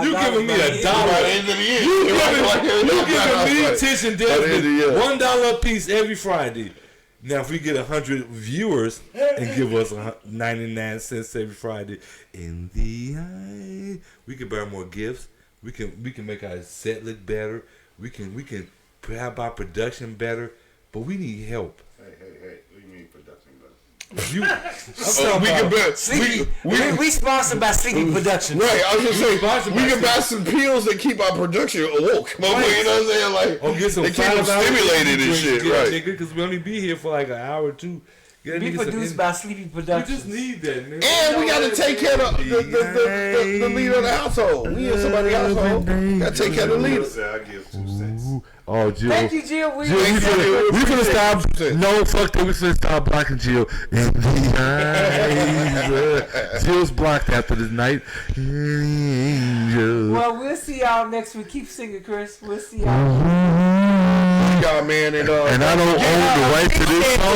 You giving me $1? By the end of the year. You giving me Tish and Desmond $1 a piece every Friday. Now, if we get 100 viewers and give us 99 cents every Friday, in the eye, we can buy more gifts. We can make our set look better. We can have our production better, but we need help. Hey, what do you mean production better? We sponsored by Sleepy Productions. Right, I was just saying, we can buy some pills that keep our production awoke. You know what I'm saying? Like, Get some they keep them stimulated and shit, right? Because we only be here for like an hour or two. Be produced by Sleepy We Productions. just need that, man. And we gotta take care of the leader of the household. We in somebody's household. Gotta take care of the leader. I give 2 cents. Oh, Jill. Thank you, Jill. We finna stop. No, fuck that. We finna stop blocking Jill. In the eyes. Jill's blocked after this night. Angel. Well, we'll see y'all next week. Keep singing, Chris. We'll see y'all. Y'all, man, and I don't own the rights to this song.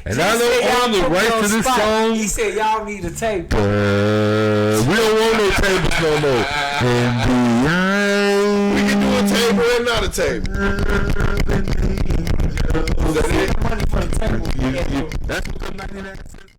And I don't own the rights to this song. He said y'all need a tape. We don't want no tables no more. In the eyes. we can do a table and not a table. Is that it? Money for the table. That's what the 99 cents